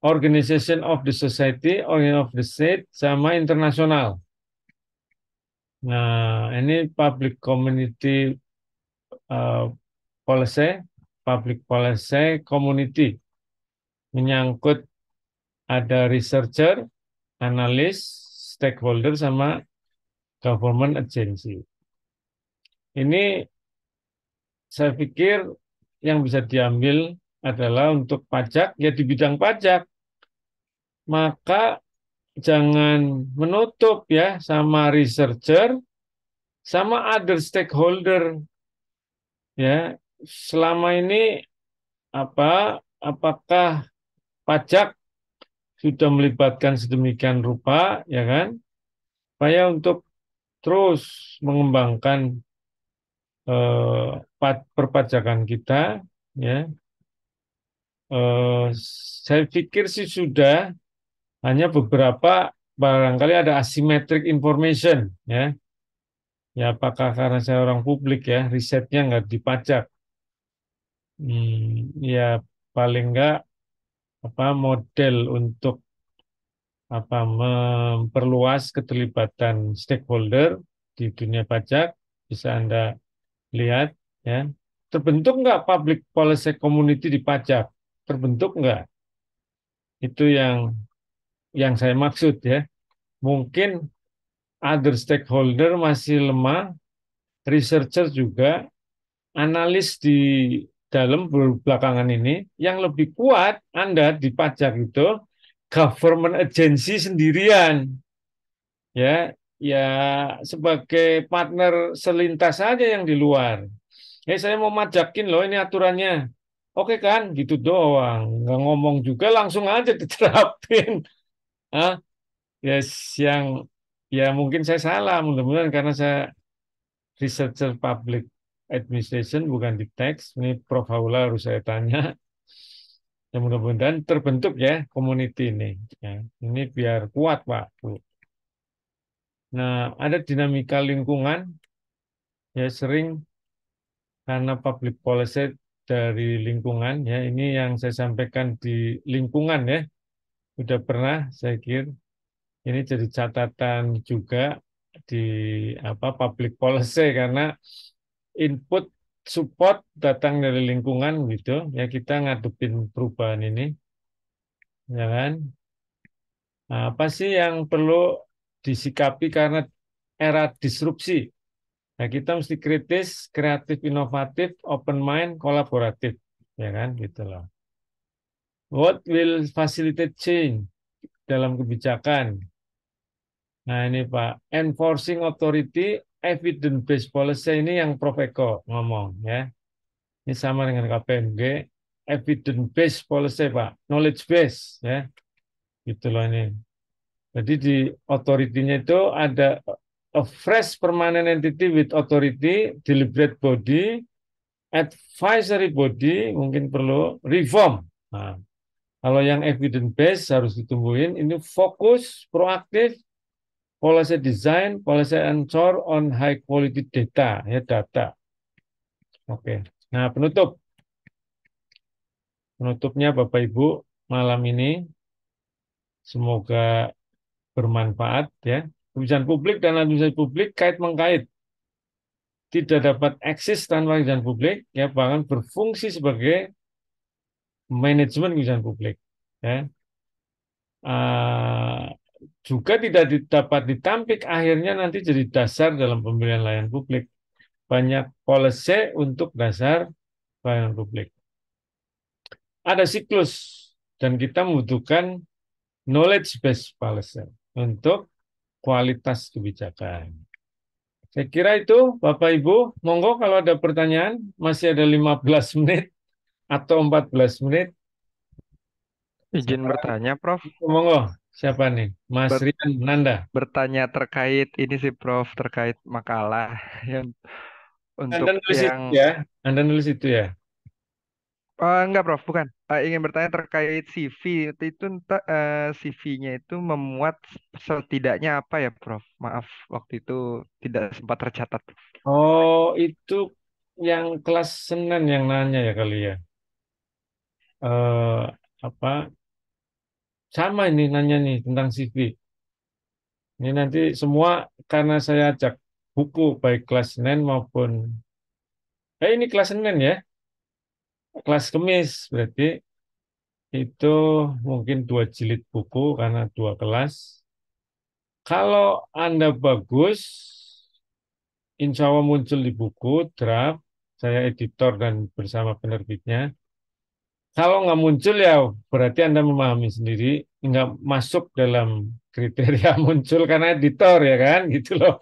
organization of the society, organization of the state, sama internasional. Nah, ini public community policy, public policy community. Menyangkut ada researcher, analis, stakeholder, sama government agency. Ini saya pikir yang bisa diambil adalah untuk pajak, ya di bidang pajak. Maka jangan menutup ya sama researcher, sama other stakeholder. Ya, selama ini apakah pajak sudah melibatkan sedemikian rupa, ya kan? Supaya untuk terus mengembangkan perpajakan kita, ya. Saya pikir sih sudah, hanya beberapa barangkali ada asymmetric information, ya. Ya apakah karena saya orang publik ya, risetnya nggak dipajak. Ya paling nggak model untuk memperluas keterlibatan stakeholder di dunia pajak bisa Anda lihat ya. Terbentuk nggak public policy community di pajak? Terbentuk nggak? Itu yang saya maksud ya. Mungkin other stakeholder masih lemah, researcher juga, analis di dalam belakangan ini yang lebih kuat Anda di pajak itu government agency sendirian. Ya, ya sebagai partner selintas saja yang di luar. Saya mau majakin loh ini aturannya. Oke kan, gitu doang. Nggak ngomong juga langsung aja diterapin. Yes, yang ya mungkin saya salah, mudah-mudahan karena saya researcher public administration bukan di teks. Ini Prof. Haula harus saya tanya. Ya mudah-mudahan terbentuk ya community ini. Ya, ini biar kuat Pak. Bu. Nah, ada dinamika lingkungan ya sering karena public policy dari lingkungan ya ini yang saya sampaikan di lingkungan ya. Sudah pernah saya kira ini jadi catatan juga di public policy karena input support datang dari lingkungan gitu ya kita ngadepin perubahan ini ya kan. Nah, apa sih yang perlu disikapi karena era disrupsi? Nah, kita mesti kritis, kreatif, inovatif, open mind, kolaboratif, ya kan, gitu loh. What will facilitate change dalam kebijakan? Nah, ini Pak, enforcing authority, evidence-based policy ini yang Prof. Eko ngomong, ya. Ini sama dengan KPMG, evidence-based policy, Pak, knowledge-based, ya. Gitu loh ini. Jadi di authority-nya itu ada a fresh permanent entity with authority, deliberate body, advisory body, mungkin perlu reform. Nah, kalau yang evidence based harus ditumbuhin, ini fokus, proaktif, policy design, policy ensure on high quality data, ya data. Oke. Nah, penutupnya Bapak Ibu, malam ini. Semoga bermanfaat ya. Kebijakan publik dan administrasi publik kait-mengkait, tidak dapat eksis tanpa kebijakan publik, ya bahkan berfungsi sebagai manajemen kebijakan publik. Ya. Ah, juga tidak dapat ditampik akhirnya nanti jadi dasar dalam pemilihan layanan publik. Banyak policy untuk dasar pelayanan publik. Ada siklus dan kita membutuhkan knowledge based policy untuk kualitas kebijakan. Saya kira itu Bapak Ibu, monggo kalau ada pertanyaan, masih ada 15 menit atau 14 menit. Izin bertanya, Prof. Monggo, siapa nih? Mas Ber- Rian Nanda. Bertanya terkait ini sih, Prof, terkait makalah yang Anda untuk nulis itu yang ya? Anda nulis itu ya? enggak, Prof, bukan. Ingin bertanya terkait CV. Itu CV-nya itu memuat setidaknya apa ya, Prof? Maaf, waktu itu tidak sempat tercatat. Oh, itu yang kelas Senin yang nanya ya kali ya. Eh, apa? Sama ini nanya nih tentang CV. Ini nanti semua karena saya ajak buku baik kelas Senin maupun ini kelas Senin ya, kelas Kemis berarti itu mungkin 2 jilid buku karena 2 kelas. Kalau Anda bagus, insya Allah muncul di buku draft. Saya editor dan bersama penerbitnya. Kalau nggak muncul ya berarti Anda memahami sendiri nggak masuk dalam kriteria muncul karena editor ya kan gitu loh.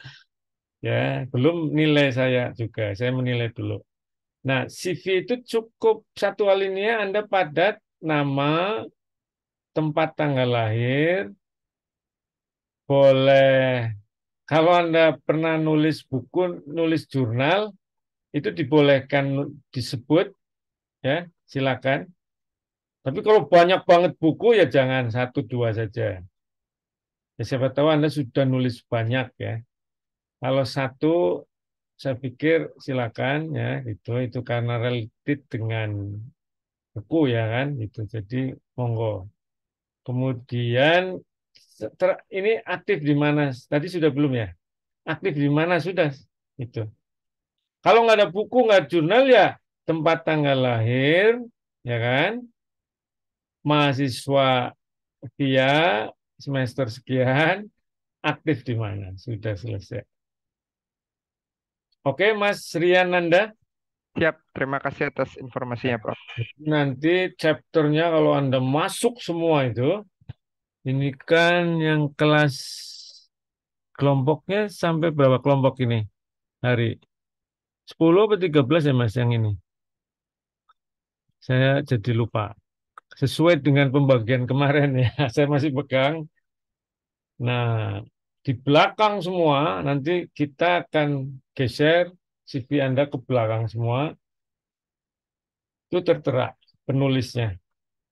Ya, belum nilai saya juga. Saya menilai dulu. Nah, CV itu cukup satu alinea Anda padat nama, tempat tanggal lahir, boleh. Kalau Anda pernah nulis buku, nulis jurnal, itu dibolehkan disebut, ya, silakan. Tapi kalau banyak banget buku ya jangan 1 2 saja. Ya, siapa tahu Anda sudah nulis banyak ya. Kalau satu, saya pikir silakan ya, itu karena related dengan buku ya kan, itu. Jadi monggo. Kemudian ini aktif di mana? Tadi sudah belum ya? Aktif di mana sudah itu. Kalau nggak ada buku, nggak ada jurnal ya tempat tanggal lahir, ya kan? Mahasiswa via semester sekian, aktif di mana? Sudah selesai. Oke, Mas Rian Nanda. Siap, terima kasih atas informasinya, Prof. Nanti chapternya kalau Anda masuk semua itu, ini kan yang kelas kelompoknya sampai berapa kelompok ini? Hari 10 atau 13 ya Mas yang ini? Saya jadi lupa. Sesuai dengan pembagian kemarin ya, saya masih pegang. Nah, di belakang semua nanti kita akan geser CV Anda ke belakang semua. Itu tertera penulisnya.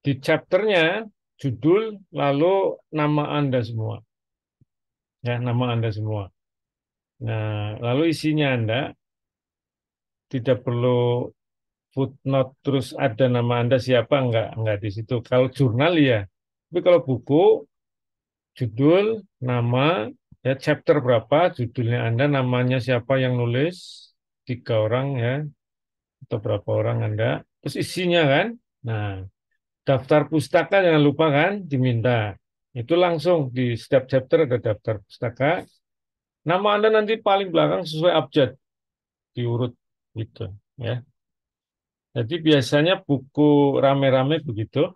Di chapternya, judul, lalu nama Anda semua. Ya, nama Anda semua. Nah, lalu isinya Anda tidak perlu footnote terus ada nama Anda siapa enggak di situ. Kalau jurnal ya. Tapi kalau buku judul, nama, ya chapter berapa, judulnya Anda, namanya siapa yang nulis, 3 orang ya, atau berapa orang Anda, terus isinya kan. Nah, daftar pustaka jangan lupa kan, diminta. Itu langsung di setiap chapter ada daftar pustaka. Nama Anda nanti paling belakang sesuai abjad, diurut gitu ya. Jadi biasanya buku rame-rame begitu,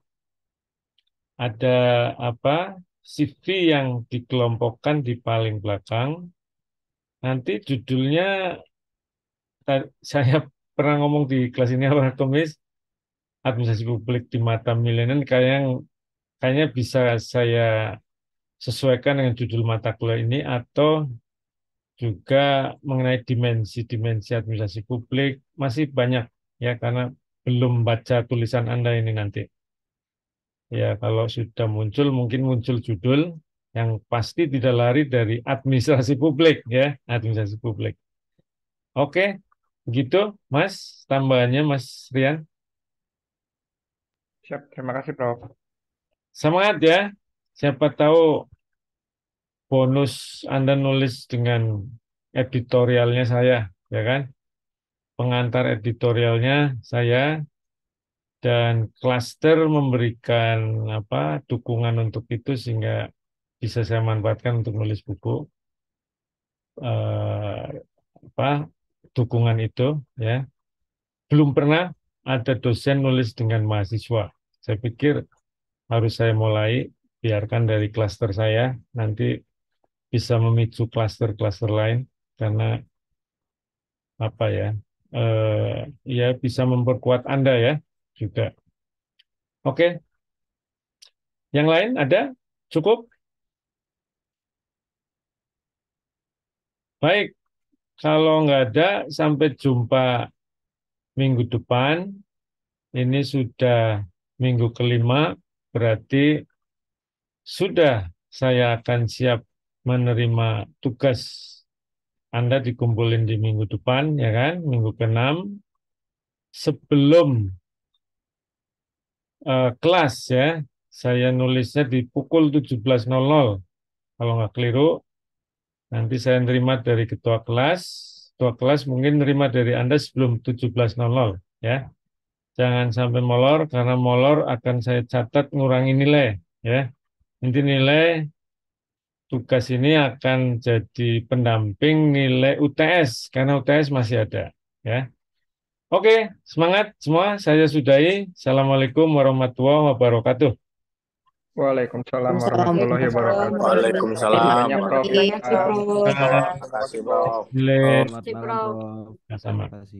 ada apa CV yang dikelompokkan di paling belakang. Nanti judulnya saya pernah ngomong di kelas ini apa Komis, administrasi publik di mata milenial kayaknya bisa saya sesuaikan dengan judul mata kuliah ini atau juga mengenai dimensi-dimensi administrasi publik masih banyak ya karena belum baca tulisan Anda ini nanti. Ya, kalau sudah muncul, mungkin muncul judul yang pasti tidak lari dari administrasi publik, ya, administrasi publik. Oke, begitu, Mas, tambahannya, Mas Rian. Siap, terima kasih, Prof. Semangat ya. Siapa tahu bonus Anda nulis dengan editorialnya saya, ya kan? Pengantar editorialnya saya dan klaster memberikan apa dukungan untuk itu sehingga bisa saya manfaatkan untuk nulis buku eh, apa dukungan itu ya. Belum pernah ada dosen nulis dengan mahasiswa. Saya pikir harus saya mulai biarkan dari klaster saya nanti bisa memicu klaster-klaster lain karena apa ya ya bisa memperkuat Anda ya juga. Oke, yang lain ada? Cukup? Baik, kalau nggak ada sampai jumpa minggu depan. Ini sudah minggu kelima, berarti sudah saya akan siap menerima tugas Anda dikumpulin di minggu depan, ya kan? Minggu ke-6. Sebelum kelas ya, saya nulisnya di pukul 17.00. Kalau nggak keliru, nanti saya nerima dari ketua kelas. Ketua kelas mungkin nerima dari Anda sebelum 17.00 ya. Jangan sampai molor, karena molor akan saya catat ngurangi nilai ya. Nanti nilai tugas ini akan jadi pendamping nilai UTS karena UTS masih ada ya. Oke, semangat semua. Saya sudahi. Assalamualaikum warahmatullahi wabarakatuh. Waalaikumsalam Waalaikumsalam warahmatullahi wabarakatuh. Terima Waalaikumsalam. kasih banyak, Prof. Terima kasih, Prof. Terima kasih, Prof. Boleh Selamat Selamat Si malam, Prof. Prof. sama. Terima kasih.